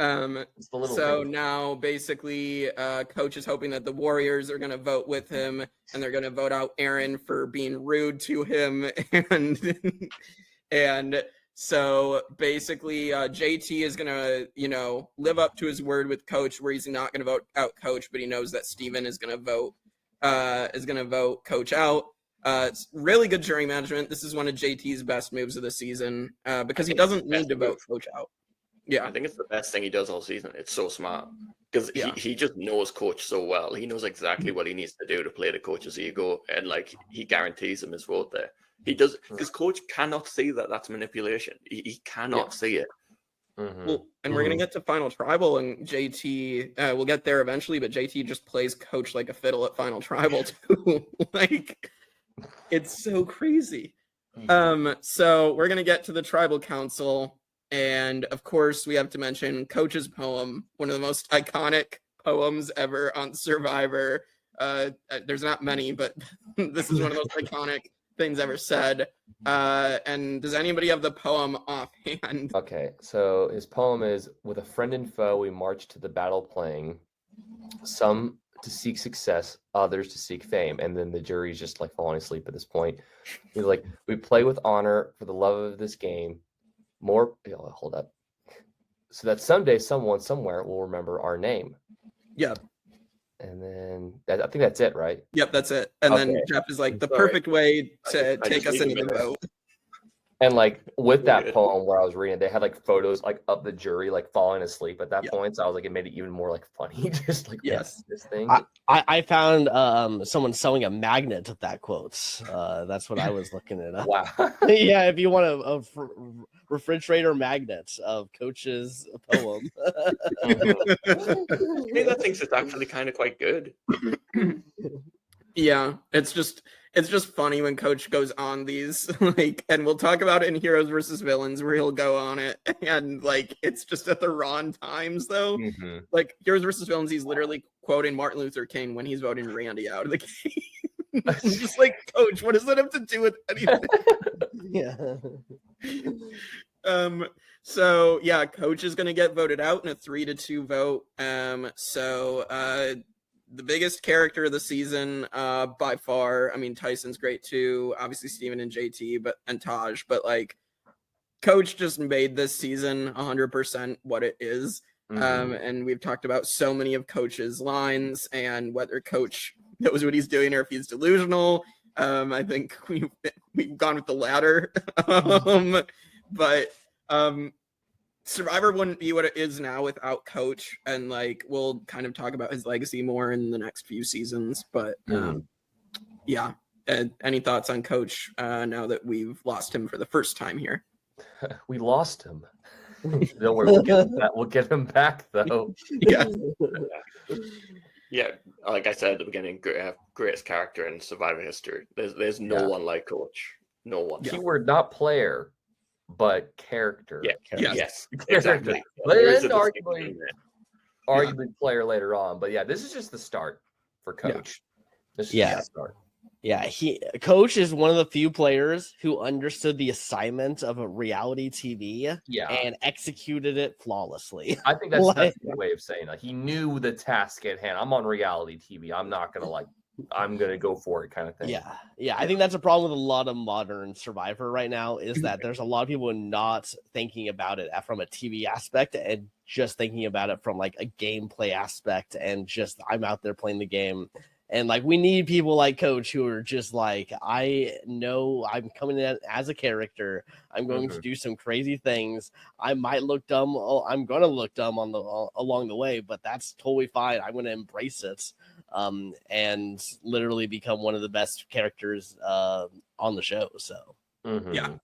So now basically Coach is hoping that the Warriors are going to vote with him, and they're going to vote out Aaron for being rude to him. And so basically JT is going to, live up to his word with Coach, where he's not going to vote out Coach, but he knows that Steven is going to vote Coach out. It's really good jury management. This is one of JT's best moves of the season because he doesn't need to vote Coach out. Yeah, I think it's the best thing he does all season. It's so smart because he just knows Coach so well. He knows exactly what he needs to do to play the Coach's ego, and he guarantees him his vote there. He does, because Coach cannot see that that's manipulation. He cannot see it. Well, and we're gonna get to Final Tribal, and JT we'll get there eventually, but JT just plays Coach like a fiddle at Final Tribal too. It's so crazy. So we're gonna get to the Tribal Council. And of course, we have to mention Coach's poem, one of the most iconic poems ever on Survivor. There's not many, but this is one of the most iconic things ever said. And does anybody have the poem offhand? Okay, so his poem is, "With a friend and foe, we march to the battle playing, some to seek success, others to seek fame." And then the jury's just falling asleep at this point. He's like, "We play with honor for the love of this game. Hold up. So that someday someone somewhere will remember our name." Yep. And then I think that's it, right? Yep, that's it. And then Jeff is like, the perfect way to take us into the vote. And with that poem where I was reading, they had photos of the jury falling asleep at that point. So I was like, it made it even more funny. Just this thing. I found someone selling a magnet of that quote. That's what I was looking at. Wow. Yeah, if you want a refrigerator magnet of Coach's poem. I think that thinks it's actually kind of quite good. Yeah, it's just funny when Coach goes on these, and we'll talk about it in Heroes versus Villains, where he'll go on it, and it's just at the wrong times though. Heroes versus Villains, he's literally quoting Martin Luther King when he's voting Randy out of the game. It's just Coach, what does that have to do with anything? Yeah. So yeah, Coach is gonna get voted out in a 3-2 vote. The biggest character of the season, by far. I mean, Tyson's great too. Obviously, Steven and JT, and Taj. But Coach just made this season 100% what it is. And we've talked about so many of Coach's lines and whether Coach knows what he's doing or if he's delusional. I think we've gone with the latter. Survivor wouldn't be what it is now without Coach, and like we'll kind of talk about his legacy more in the next few seasons. But yeah, any thoughts on Coach now that we've lost him for the first time here? We lost him. Don't worry, we'll get him back though. Yeah. Yeah, like I said at the beginning, greatest character in Survivor history. There's no one like Coach. No one. Keyword not player, but character. Yeah. Yes. Exactly. And arguably player later on. But yeah, this is just the start for Coach. This is just the start. Yeah, Coach is one of the few players who understood the assignment of a reality TV and executed it flawlessly. I think that's a good way of saying it. He knew the task at hand. I'm on reality TV. I'm not going to I'm going to go for it kind of thing. Yeah. I think that's a problem with a lot of modern Survivor right now is that there's a lot of people not thinking about it from a TV aspect and just thinking about it from like a gameplay aspect and just I'm out there playing the game. And like we need people like Coach who are just like, I know I'm coming in as a character. I'm going to do some crazy things. I might look dumb. I'm going to look dumb along the way, but that's totally fine. I'm going to embrace it and literally become one of the best characters on the show. So yeah,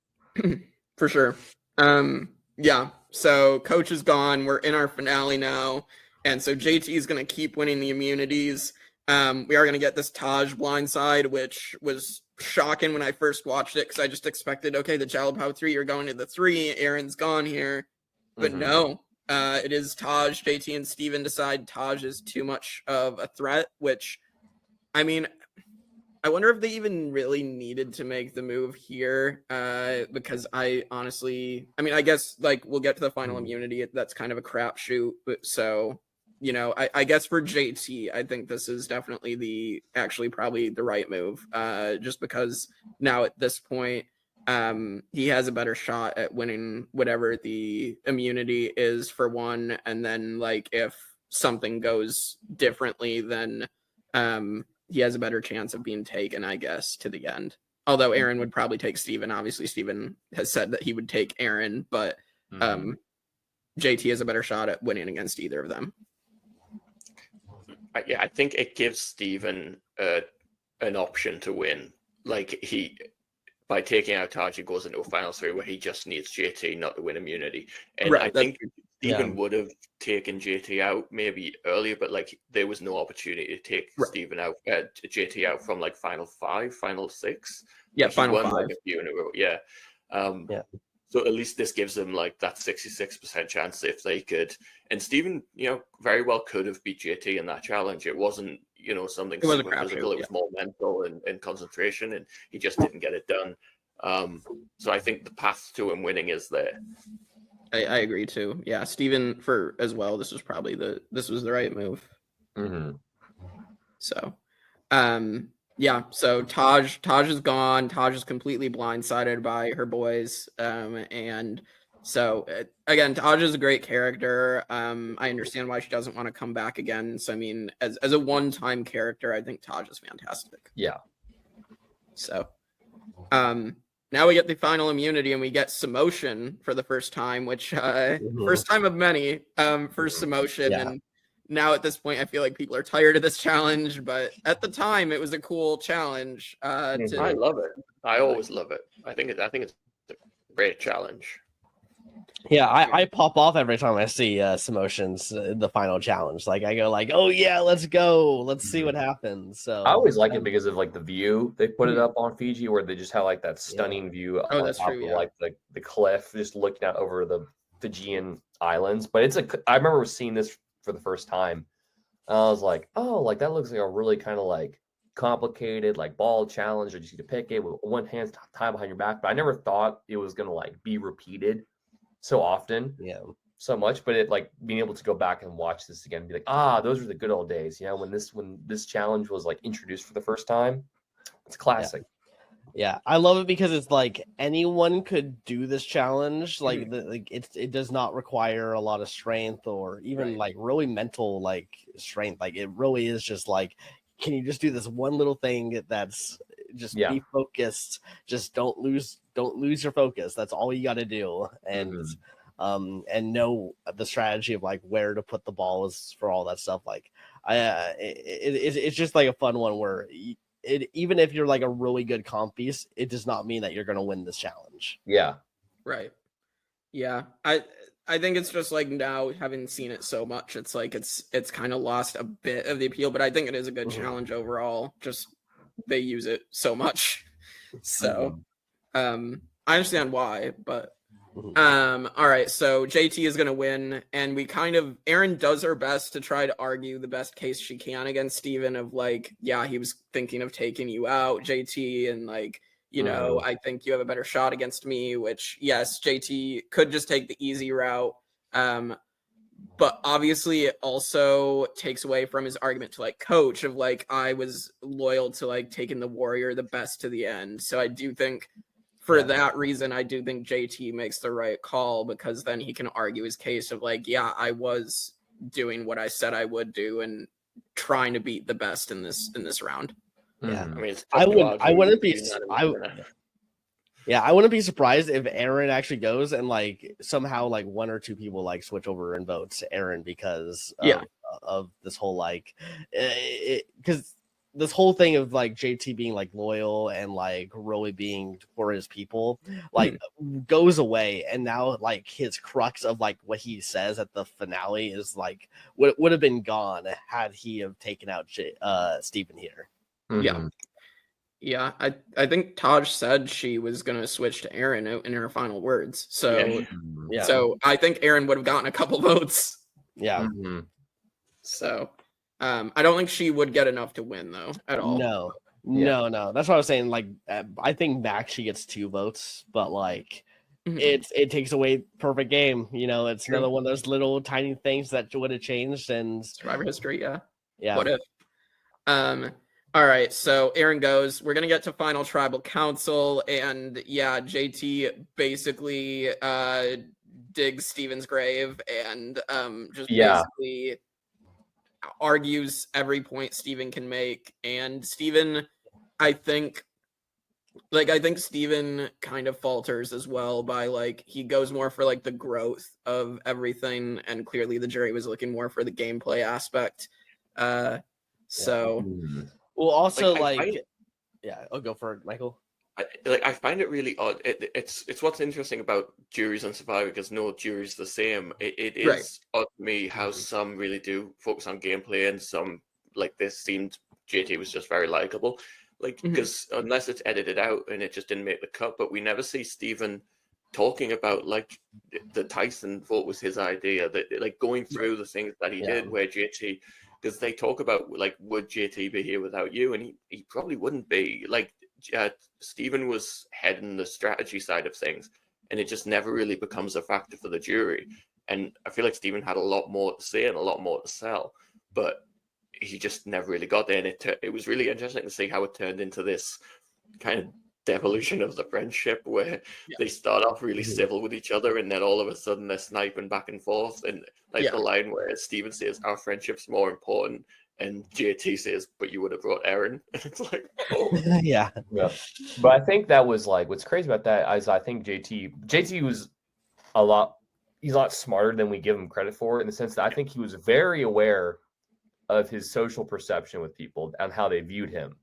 for sure. Yeah. So Coach is gone. We're in our finale now, and so JT is going to keep winning the immunities. We are going to get this Taj blindside, which was shocking when I first watched it because I just expected, okay, the Jalapao 3, you're going to the 3, Aaron's gone here. But no, it is Taj. JT and Steven decide Taj is too much of a threat, which, I mean, I wonder if they even really needed to make the move here because I honestly, I mean, I guess, like, we'll get to the final immunity. That's kind of a crapshoot, but so... You know, I guess for JT, I think this is definitely probably the right move. Just because now at this point, he has a better shot at winning whatever the immunity is for one. And then like if something goes differently, then he has a better chance of being taken, I guess, to the end. Although Aaron would probably take Steven. Obviously, Steven has said that he would take Aaron, but JT has a better shot at winning against either of them. Yeah, I think it gives Steven an option to win. Like by taking out Taj, he goes into a final 3 where he just needs JT not to win immunity. And I think Steven would have taken JT out maybe earlier, but like there was no opportunity to take Steven out, JT out from like final 5, final 6. Yeah, like, final 5. Like a few in a row. Yeah. So at least this gives them like that 66% chance if they could. And Steven, very well could have beat JT in that challenge. It wasn't, something super physical. It was more mental and concentration, and he just didn't get it done. So I think the path to him winning is there. I agree too. Yeah, Steven as well. This was the right move. So, yeah, so Taj is gone. Taj is completely blindsided by her boys. And so, again, Taj is a great character. I understand why she doesn't want to come back again. So, I mean, as a one-time character, I think Taj is fantastic. Yeah. So, now we get the final immunity and we get Samotion for the first time, which first time of many for Samotion. Yeah. And now at this point, I feel like people are tired of this challenge, but at the time, it was a cool challenge. I love it. I always love it. I think it's a great challenge. Yeah, I pop off every time I see Samotion's the final challenge. Like I go like, oh yeah, let's go, let's see what happens. So I always like it because of like the view they put it up on Fiji, where they just have like that stunning view on top of like the cliff, just looking out over the Fijian islands. But I remember seeing this for the first time. I was like, oh, like that looks like a really kind of like complicated like ball challenge. I just need to pick it with one hand tied behind your back. But I never thought it was gonna like be repeated so often, so much. But it like being able to go back and watch this again and be like, those were the good old days, when this challenge was like introduced for the first time. It's classic. Yeah, I love it because it's like anyone could do this challenge. Like, it does not require a lot of strength or even like really mental like strength. Like it really is just like, can you just do this one little thing that's just be focused? Just don't lose your focus. That's all you got to do. And and know the strategy of like where to put the balls for all that stuff. Like, it's just like a fun one where even if you're like a really good comp piece, it does not mean that you're going to win this challenge. Yeah. Right. Yeah. I think it's just like now having seen it so much, it's like it's kind of lost a bit of the appeal, but I think it is a good challenge overall. Just they use it so much. So I understand why, but all right, so JT is gonna win, and we Erin does her best to try to argue the best case she can against Steven of like, yeah, he was thinking of taking you out, JT, and like, you know, I think you have a better shot against me, which yes, JT could just take the easy route. But obviously it also takes away from his argument to like coach of like, I was loyal to like taking the warrior the best to the end. So I do think for that reason, I do think JT makes the right call, because then he can argue his case of like, yeah, I was doing what I said I would do and trying to beat the best in this round. Yeah. I mean, I wouldn't be surprised if Aaron actually goes and like somehow like one or two people like switch over and vote to Aaron because of this whole like, because this whole thing of like JT being like loyal and like really being for his people like goes away, and now like his crux of like what he says at the finale is like would have been gone had he have taken out Steven here. Yeah, I think Taj said she was gonna switch to Aaron in her final words. So so I think Aaron would have gotten a couple votes. Yeah. So I don't think she would get enough to win though at all. No. That's what I was saying. Like I think max she gets 2 votes, but like it takes away perfect game. You know, it's another one of those little tiny things that would have changed and Survivor history. Yeah. What if? All right, so Aaron goes. We're gonna get to final tribal council, and yeah, JT basically digs Steven's grave and just basically argues every point Steven can make. And Steven, I think Steven kind of falters as well by like he goes more for like the growth of everything, and clearly the jury was looking more for the gameplay aspect. Well, also I'll go for it, Michael. I find it really odd. It's what's interesting about juries on Survivor, because no jury's the same. It is odd to me how some really do focus on gameplay and some, like this, seemed JT was just very likable. Like, because unless it's edited out and it just didn't make the cut, but we never see Steven talking about like the Tyson vote was his idea, that like going through the things that he did where JT, because they talk about like, would JT be here without you? And he probably wouldn't be. Like Steven was heading the strategy side of things, and it just never really becomes a factor for the jury. And I feel like Steven had a lot more to say and a lot more to sell, but he just never really got there. And it was really interesting to see how it turned into this kind of devolution of the friendship where they start off really civil with each other, and then all of a sudden they're sniping back and forth, and like the line where Steven says our friendship's more important and JT says but you would have brought Aaron, and it's like yeah. But I think that was like what's crazy about that is I think JT was he's a lot smarter than we give him credit for, in the sense that I think he was very aware of his social perception with people and how they viewed him.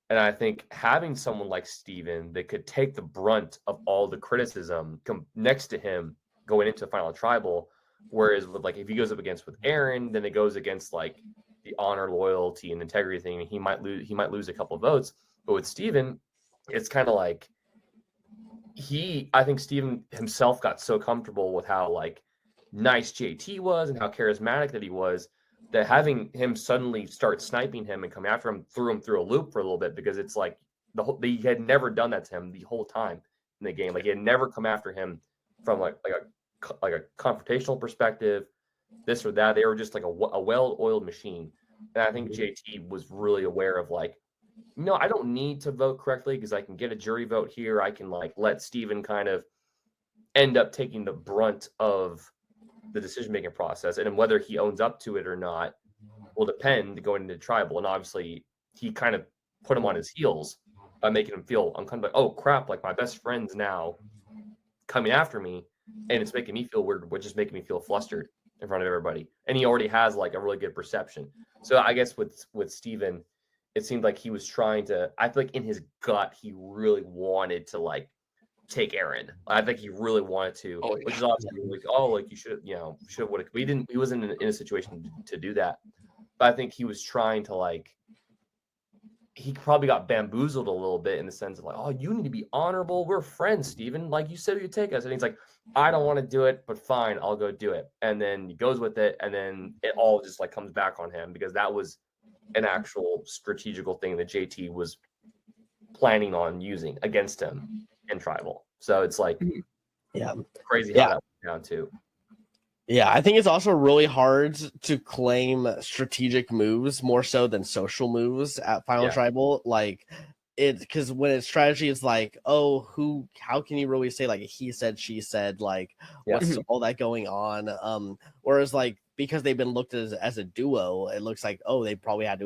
And I think having someone like Steven that could take the brunt of all the criticism next to him going into the final tribal, whereas with like if he goes up against with Aaron, then it goes against like the honor, loyalty, and integrity thing, and he might lose a couple of votes. But with Steven, it's kind of like I think Steven himself got so comfortable with how like nice JT was and how charismatic that he was, that having him suddenly start sniping him and come after him threw him through a loop for a little bit, because it's like he had never done that to him the whole time in the game. Like he had never come after him from like a confrontational perspective, this or that. They were just like a well-oiled machine. And I think JT was really aware of like, no, I don't need to vote correctly because I can get a jury vote here. I can like let Steven kind of end up taking the brunt of the decision-making process, and whether he owns up to it or not will depend going into tribal. And obviously he kind of put him on his heels by making him feel uncomfortable. Like, oh crap, like my best friend's now coming after me. and it's making me feel weird, which is making me feel flustered in front of everybody. And he already has like a really good perception. So I guess with Steven, it seemed like he was trying to, I feel like in his gut, he really wanted to like take Aaron. I think he really wanted to, which is obviously like, oh, like you should, would have. He wasn't in a situation to do that. But I think he was trying to like, he probably got bamboozled a little bit in the sense of like, oh, you need to be honorable. We're friends, Steven. Like you said, you'd take us. And he's like, I don't want to do it, but fine, I'll go do it. And then he goes with it. And then it all just like comes back on him because that was an actual strategical thing that JT was planning on using against him in tribal. So it's like, crazy how that went down too. Yeah, I think it's also really hard to claim strategic moves more so than social moves at Final Tribal. Like it, because when it's strategy, it's like, oh, how can you really say like he said, she said, like what's all that going on? Whereas like because they've been looked at as a duo, it looks like, oh, they probably had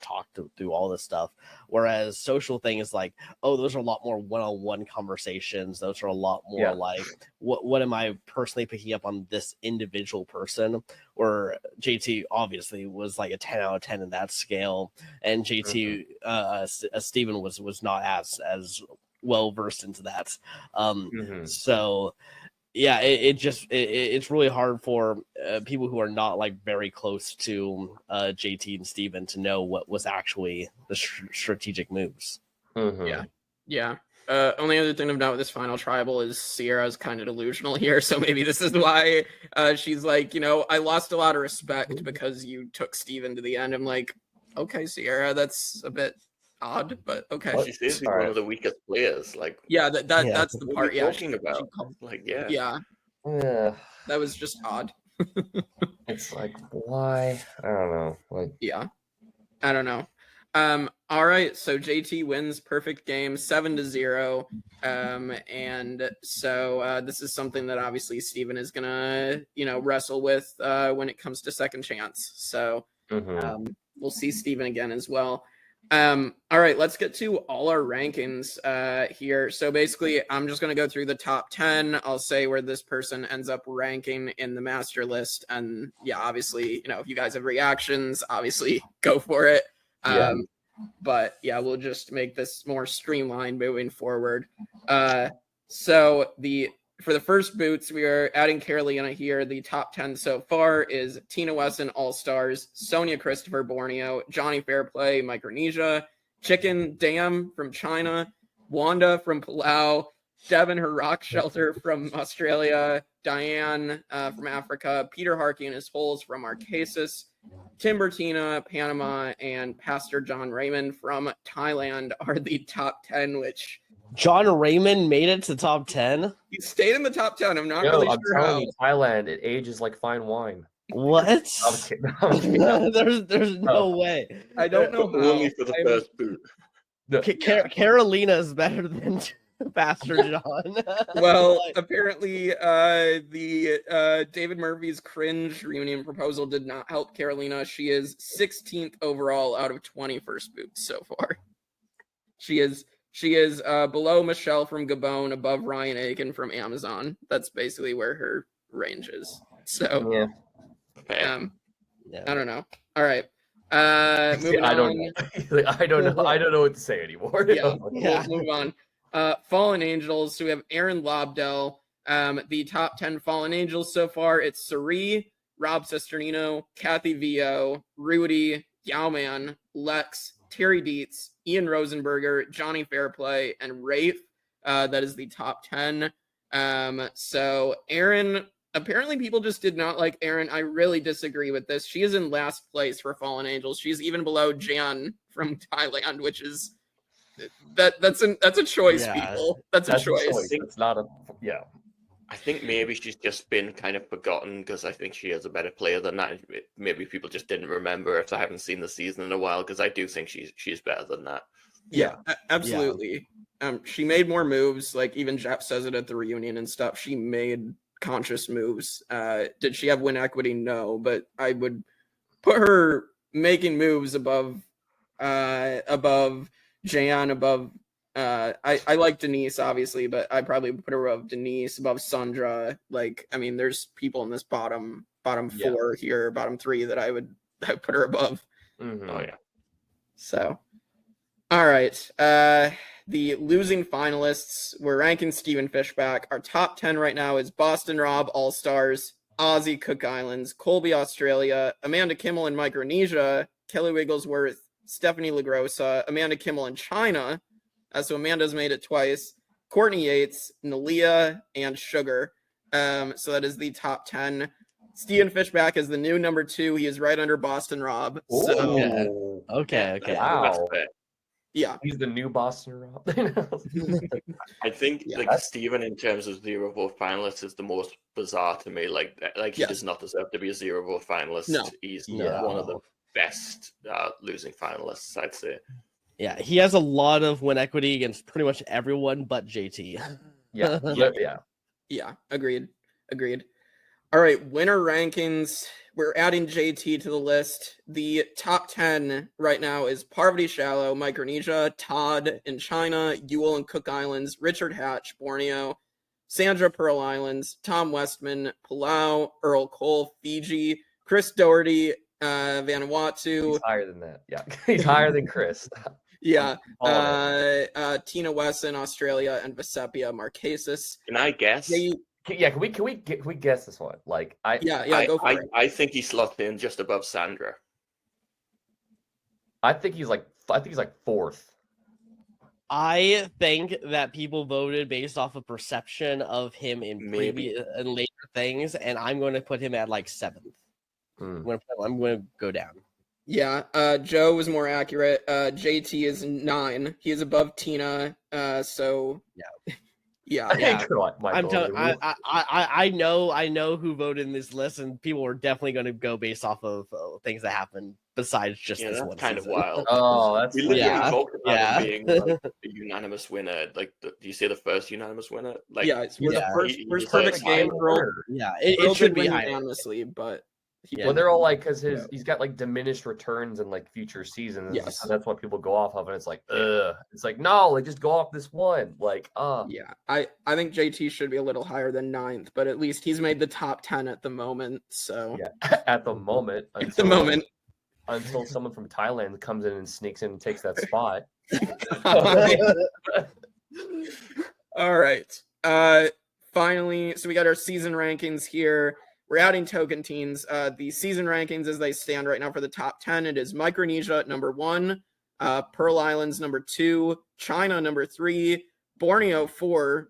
talked through all this stuff. Whereas social thing is like, oh, those are a lot more one-on-one conversations. Those are a lot more like, what am I personally picking up on this individual person? Where JT obviously was like a 10 out of 10 in that scale, and JT Steven was not as well versed into that. So. Yeah, it's really hard for people who are not like very close to JT and Steven to know what was actually the strategic moves. Yeah. Only other thing of note with this final tribal is Sierra's kind of delusional here, so maybe this is why she's like, I lost a lot of respect because you took Steven to the end. I'm like, okay, Sierra, that's a bit odd, but okay. She says he's one of the weakest players. Like, that's the part. What are you talking about? Like, that was just odd. It's like, why? I don't know. Like, I don't know. All right, so JT wins perfect game 7-0. And so this is something that obviously Steven is gonna, wrestle with when it comes to second chance. So we'll see Steven again as well. All right, let's get to all our rankings here. So basically, I'm just going to go through the top 10. I'll say where this person ends up ranking in the master list. And obviously, if you guys have reactions, obviously go for it. But we'll just make this more streamlined moving forward. So for the first boots, we are adding Carolina here. The top 10 so far is Tina Wesson, All-Stars, Sonia Christopher, Borneo, Johnny Fairplay, Micronesia, Chicken Dam from China, Wanda from Palau, Devin, her rock shelter from Australia, Diane from Africa, Peter Harkey and his holes from Arcasis, Timbertina, Panama, and Pastor John Raymond from Thailand are the top 10, which... John Raymond made it to top 10? He stayed in the top 10. I'm not really sure how. You, Thailand, it ages like fine wine. What? I'm kidding. There's no way. I don't know how. Only for the first boot. Carolina is better than Pastor John. Well, apparently the David Murphy's cringe reunion proposal did not help Carolina. She is 16th overall out of 20 first boots so far. She is below Michelle from Gabon, above Ryan Aiken from Amazon. That's basically where her range is. So, I don't know. All right. Moving I on. don't know. I don't know what to say anymore. We'll move on. Fallen Angels. So we have Aaron Lobdell. The top 10 Fallen Angels so far. It's Sari, Rob Sesternino, Kathy Vio, Rudy, Yowman, Lex, Terry Dietz, Ian Rosenberger, Johnny Fairplay, and Rafe. That is the top 10. So Aaron, apparently people just did not like Aaron. I really disagree with this. She is in last place for Fallen Angels. She's even below Jan from Thailand, which is that's a choice, people. That's a choice. It's not a I think maybe she's just been kind of forgotten because I think she is a better player than that. Maybe people just didn't remember if I haven't seen the season in a while because I do think she's better than that. Yeah, absolutely. She made more moves. Like even Jeff says it at the reunion and stuff. She made conscious moves. Did she have win equity? No, but I would put her making moves above Jayan, above I like Denise obviously, but I probably put her above Denise, above Sandra. Like, I mean, there's people in this bottom Yeah. 4 here, bottom 3 that I would put her above. Mhm. Oh yeah. So, all right. The losing finalists, we're ranking Steven Fishbach. Our top 10 right now is Boston Rob, All Stars, Aussie, Cook Islands, Colby, Australia, Amanda Kimmel in Micronesia, Kelly Wigglesworth, Stephanie LaGrossa, Amanda Kimmel in China. So Amanda's made it twice. Courtney Yates, Nalia, and Sugar. So that is the top 10. Steven Fishbach is the new number 2. He is right under Boston Rob. So Yeah. Ooh. Okay. Wow. That's fair. yeah. He's the new Boston Rob. I think Yeah. like Steven in terms of zero vote finalists is the most bizarre to me. Like he Yes. does not deserve to be a zero vote finalist. No. He's Yeah. one of the best losing finalists, I'd say. Yeah, he has a lot of win equity against pretty much everyone but JT. Yeah. Yeah, agreed. All right, winner rankings. We're adding JT to the list. The top 10 right now is Parvati Shallow, Micronesia, Todd in China, Ewell and Cook Islands, Richard Hatch, Borneo, Sandra Pearl Islands, Tom Westman, Palau, Earl Cole, Fiji, Chris Doherty, Vanuatu. He's higher than that. Yeah. He's higher than Chris. Yeah, On Tina Wesson, Australia, and Vesepia Marquesas. Can I guess? Can we guess this one? Like Go for it. I think he slots in just above Sandra. I think he's like fourth. I think that people voted based off of perception of him in Maybe. previous and later things, and I'm going to put him at like 7th. I'm going to go down. Yeah, Joe was more accurate. JT is 9. He is above Tina. So yeah. I know who voted in this list, and people were definitely going to go based off of things that happened besides just this That's one kind season. of wild. Oh, that's We literally Yeah. talked about him being like, Yeah. a unanimous winner. Like, do you say the first unanimous winner? Like, Yeah, it's we're the Yeah. first, He first deserves perfect higher game. Earl Yeah, it should did be win higher. unanimously, but Yeah. Well, they're all like because he's got like diminished returns in like future seasons. Yes. So that's what people go off of, and it's like, it's like no, like just go off this one. Like, yeah, I think JT should be a little higher than 9th, but at least he's made the top 10 at the moment. So yeah, at the moment, at the moment. until someone from Thailand comes in and sneaks in and takes that spot. All right. Finally, so we got our season rankings here. We're adding Tocantins. The season rankings as they stand right now for the top 10, it is Micronesia at number 1, Pearl Islands number 2, China number 3, Borneo 4,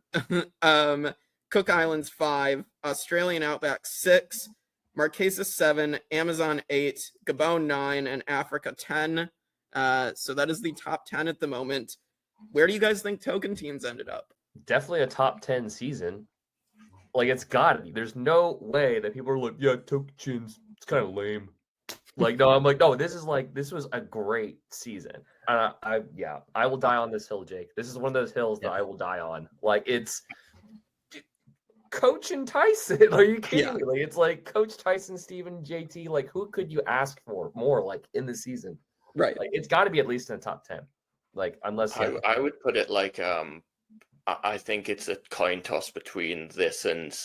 Cook Islands 5, Australian Outback 6, Marquesas 7, Amazon 8, Gabon 9, and Africa 10. So that is the top 10 at the moment. Where do you guys think Tocantins ended up? Definitely a top 10 season. Like it's gotta be. There's no way that people are like, yeah, Tocantins, it's kind of lame. Like, no, I'm like, no, this was a great season. I will die on this hill, Jake. This is one of those hills that I will die on. Like it's Coach and Tyson. Are you kidding me? Like it's like Coach Tyson, Steven, JT. Like who could you ask for more like in the season? Right. Like it's got to be at least in the top 10. Like unless I would put it like I think it's a coin toss between this and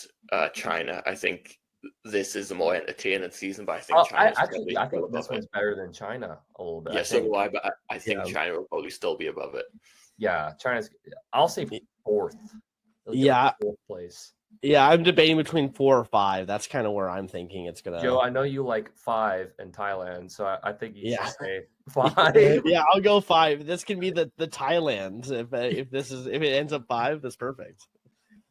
China. I think this is a more entertaining season, but I think China's I probably think still this above one's it. better than China a little bit. Yeah, so do I, but I think Yeah. China will probably still be above it. Yeah, China's. I'll say fourth. Yeah. Fourth place. Yeah, I'm debating between 4 or 5. That's kind of where I'm thinking it's gonna. Joe, I know you like 5 in Thailand, so I think you Yeah. should say 5. Yeah, I'll go 5. This can be the Thailand. If it ends up 5, that's perfect.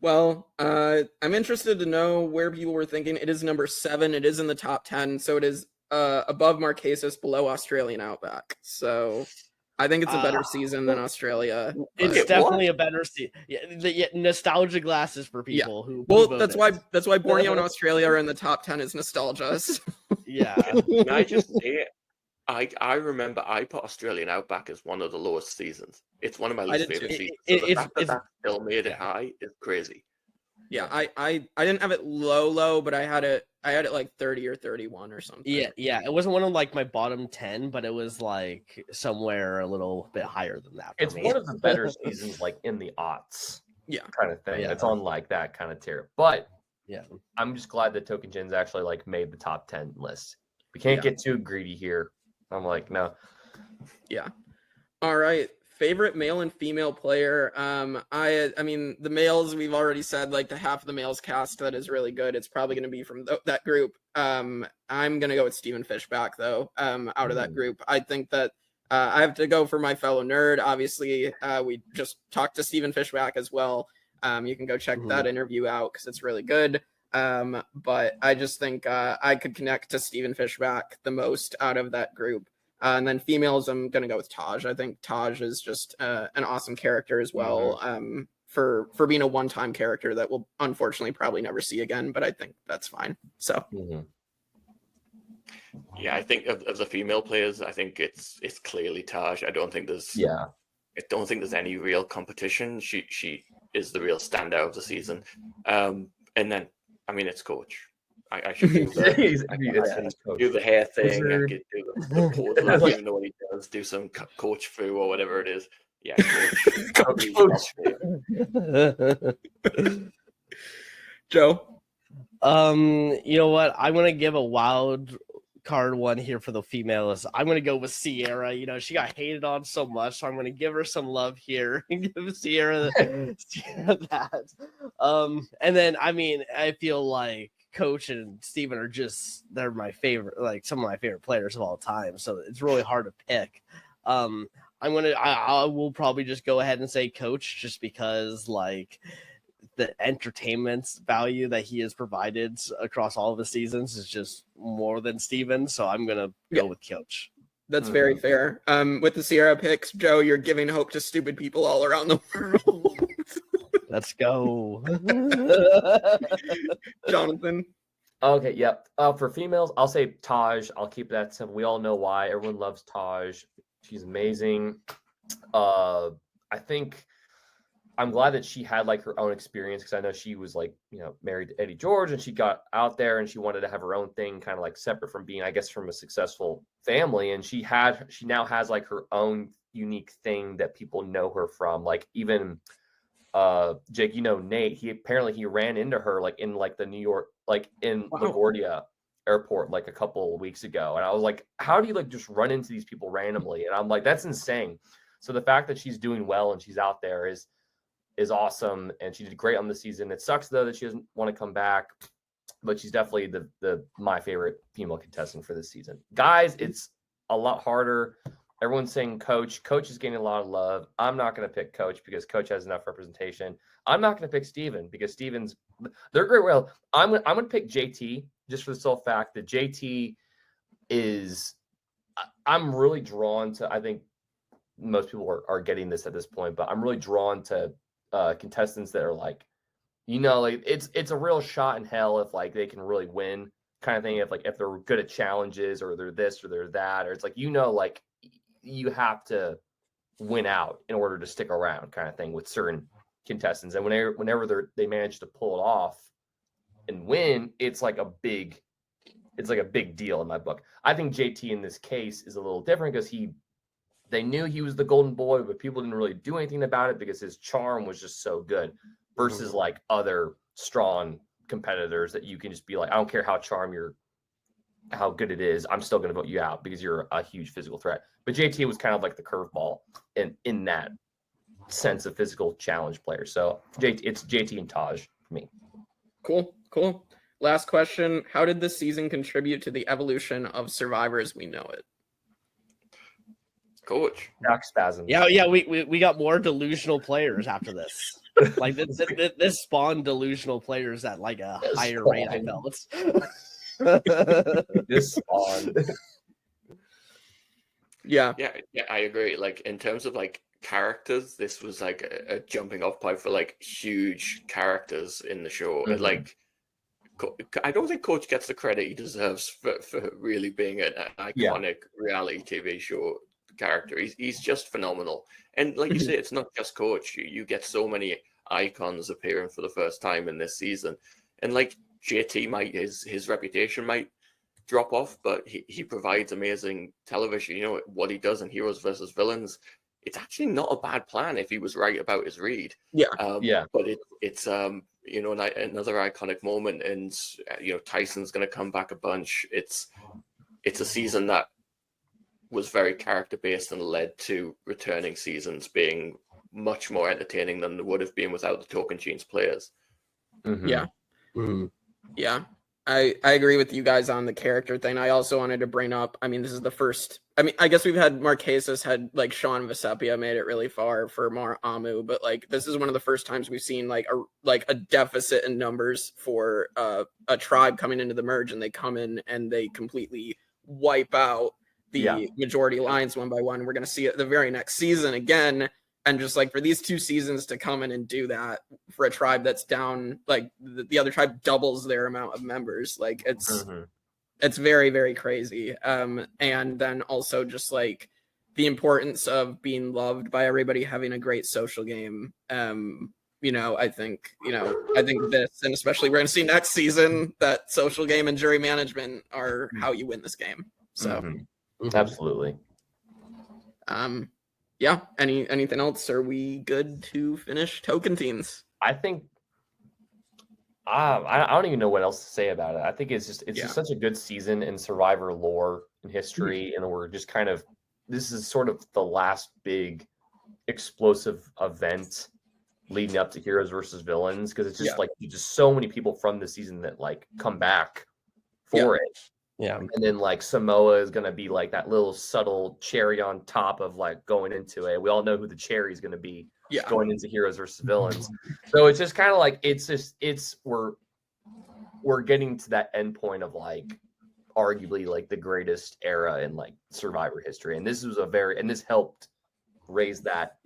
Well, I'm interested to know where people were thinking. It is number 7. It is in the top 10, so it is above Marquesas, below Australian Outback. So I think it's a better season than Australia. It's Okay, definitely a better season. Yeah, nostalgia glasses for people who. Well, voted. that's why Borneo and Australia are in the top 10 is nostalgia. So. Yeah. Can I just say, I remember I put Australian Outback as one of the lowest seasons. It's one of my least did favorite too. seasons. It- So the it's- fact that it's- that still made it high is crazy. Yeah, I didn't have it low, but I had it like 30 or 31 or something. Yeah. It wasn't one of like my bottom 10, but it was like somewhere a little bit higher than that. For It's me. one of the better seasons, like in the aughts, Yeah. kind of thing. Yeah. It's on like that kind of tier. But Yeah. I'm just glad that Tocantins actually like made the top 10 list. We can't get too greedy here. I'm like, no. Yeah. All right. Favorite male and female player. I mean, the males, we've already said, like, the half of the males cast that is really good. It's probably going to be from that group. I'm going to go with Steven Fishbach, though, out of that group. I think that I have to go for my fellow nerd. Obviously, we just talked to Steven Fishbach as well. You can go check that interview out because it's really good. But I just think I could connect to Steven Fishbach the most out of that group. And then females, I'm going to go with Taj. I think Taj is just an awesome character as well, for being a one-time character that we'll unfortunately probably never see again, but I think that's fine. So, yeah, I think of the female players, I think it's clearly Taj. I don't think there's any real competition. She is the real standout of the season. And then, I mean, it's Coach. I should do do the hair thing. I could do the pose. I don't even know what he does. Do some coach foo or whatever it is. Yeah, Coach. Joe. You know what? I'm gonna give a wild card one here for the females. I'm gonna go with Sierra. You know, she got hated on so much, so I'm gonna give her some love here and give Sierra that. And then I mean, I feel like Coach and Steven are they're my favorite, like some of my favorite players of all time. So it's really hard to pick. I will probably just go ahead and say Coach, just because like the entertainment value that he has provided across all of the seasons is just more than Steven. So I'm gonna go with Coach. That's very fair. With the Sierra picks, Joe, you're giving hope to stupid people all around the world. Let's go. Jonathan. Okay, yep. For females, I'll say Taj. I'll keep that simple. We all know why. Everyone loves Taj. She's amazing. I think I'm glad that she had like her own experience, because I know she was like, you know, married to Eddie George, and she got out there and she wanted to have her own thing, kind of like separate from being, I guess, from a successful family. And she now has like her own unique thing that people know her from. Like even Jake, you know, Nate, he ran into her like in like the New York, like in LaGuardia airport like a couple of weeks ago. And I was like, how do you like just run into these people randomly? And I'm like, that's insane. So the fact that she's doing well and she's out there is awesome. And she did great on the season. It sucks though that she doesn't want to come back, but she's definitely my favorite female contestant for this season. Guys, it's a lot harder. Everyone's saying Coach. Coach is getting a lot of love. I'm not going to pick Coach because Coach has enough representation. I'm not going to pick Steven because they're great. Well, I'm going to pick JT just for the sole fact that JT is, I'm really drawn to, I think most people are getting this at this point, but I'm really drawn to contestants that are like, you know, like it's a real shot in hell if like they can really win kind of thing. If they're good at challenges or they're this or they're that, or it's like, you know, like you have to win out in order to stick around kind of thing with certain contestants. And whenever they manage to pull it off and win, it's like a big deal in my book. I think JT in this case is a little different because they knew he was the golden boy, but people didn't really do anything about it because his charm was just so good versus like other strong competitors that you can just be like, I don't care how good it is, I'm still going to vote you out because you're a huge physical threat. But JT was kind of like the curveball in that sense of physical challenge player. So it's JT and Taj for me. Cool. Last question. How did this season contribute to the evolution of Survivor as we know it? Coach. Back spasms. Yeah. We got more delusional players after this. Like this spawned delusional players at like a higher rate, I felt. This spawned. Yeah, I agree. Like in terms of like characters, this was like a jumping off point for like huge characters in the show. And like, I don't think Coach gets the credit he deserves for really being an iconic reality TV show character. He's just phenomenal. And like you say, it's not just Coach. You get so many icons appearing for the first time in this season. And like JT might, his reputation might drop off, but he provides amazing television. You know what he does in Heroes versus Villains. It's actually not a bad plan if he was right about his read. Yeah. But it's you know, another iconic moment, and you know, Tyson's going to come back a bunch. It's a season that was very character based and led to returning seasons being much more entertaining than they would have been without the Tocantins players. Mhm. Yeah. Mhm. Yeah. I agree with you guys on the character thing. I also wanted to bring up, I mean, this is the first, I mean, I guess we've had Marquesas had like Sean Vesepia made it really far for Mar Amu, but like this is one of the first times we've seen like a deficit in numbers for a tribe coming into the merge, and they come in and they completely wipe out the majority alliance one by one. We're going to see it the very next season again. And just like for these 2 seasons to come in and do that for a tribe that's down, like the other tribe doubles their amount of members, like it's very, very crazy. And then also just like the importance of being loved by everybody, having a great social game. You know, I think this, and especially we're going to see next season, that social game and jury management are how you win this game. So Absolutely. Yeah. Anything else? Are we good to finish Tocantins? I think I don't even know what else to say about it. I think it's just such a good season in Survivor lore and history, and we're just kind of, this is sort of the last big explosive event leading up to Heroes versus Villains, because it's just like just so many people from the season that like come back for it. Yeah. And then like Samoa is going to be like that little subtle cherry on top of like going into it. We all know who the cherry is going to be going into Heroes versus Villains. So it's just kind of like, we're getting to that end point of like arguably like the greatest era in like Survivor history. And this was this helped raise that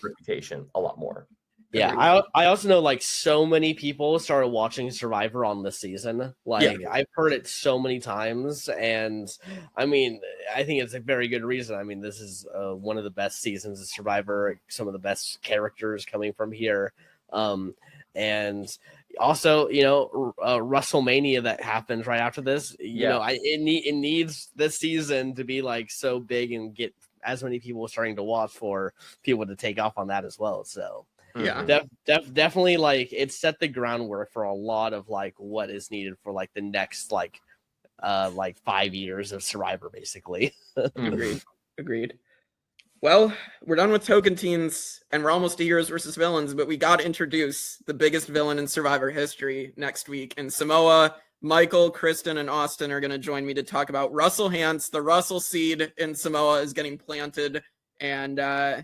reputation a lot more. Yeah, I also know like so many people started watching Survivor on this season. Like I've heard it so many times, and I mean, I think it's a very good reason. I mean, this is one of the best seasons of Survivor. Some of the best characters coming from here, and also you know WrestleMania that happens right after this. You know, it needs this season to be like so big and get as many people starting to watch for people to take off on that as well. So. Definitely like it set the groundwork for a lot of like what is needed for like the next like 5 years of Survivor, basically. Agreed. Well, we're done with Tocantins, and we're almost to Heroes versus Villains, but we got to introduce the biggest villain in Survivor history next week. In Samoa, Michael, Kristen, and Austin are going to join me to talk about Russell Hantz. The Russell seed in Samoa is getting planted. And I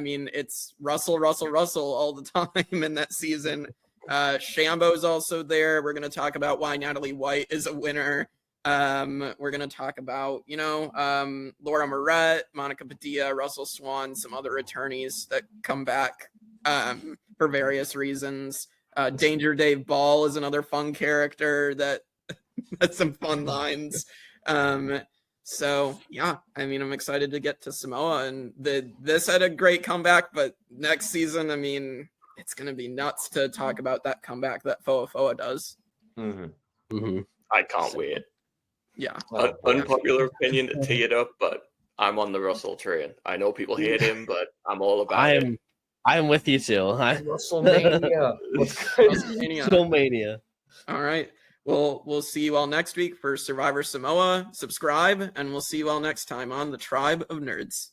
mean, it's Russell all the time in that season. Shambo's also there. We're going to talk about why Natalie White is a winner. We're going to talk about, Laura Moret, Monica Padilla, Russell Swan, some other attorneys that come back for various reasons. Danger Dave Ball is another fun character that has some fun lines. So yeah, I mean, I'm excited to get to Samoa, and this had a great comeback, but next season, I mean, it's going to be nuts to talk about that comeback that Foa does. I can't wait. Yeah. Unpopular opinion to tee it up, but I'm on the Russell train. I know people hate him, but I'm all about it. I'm with you too. WrestleMania. WrestleMania. All right. Well, we'll see you all next week for Survivor Samoa. Subscribe, and we'll see you all next time on the Tribe of Nerds.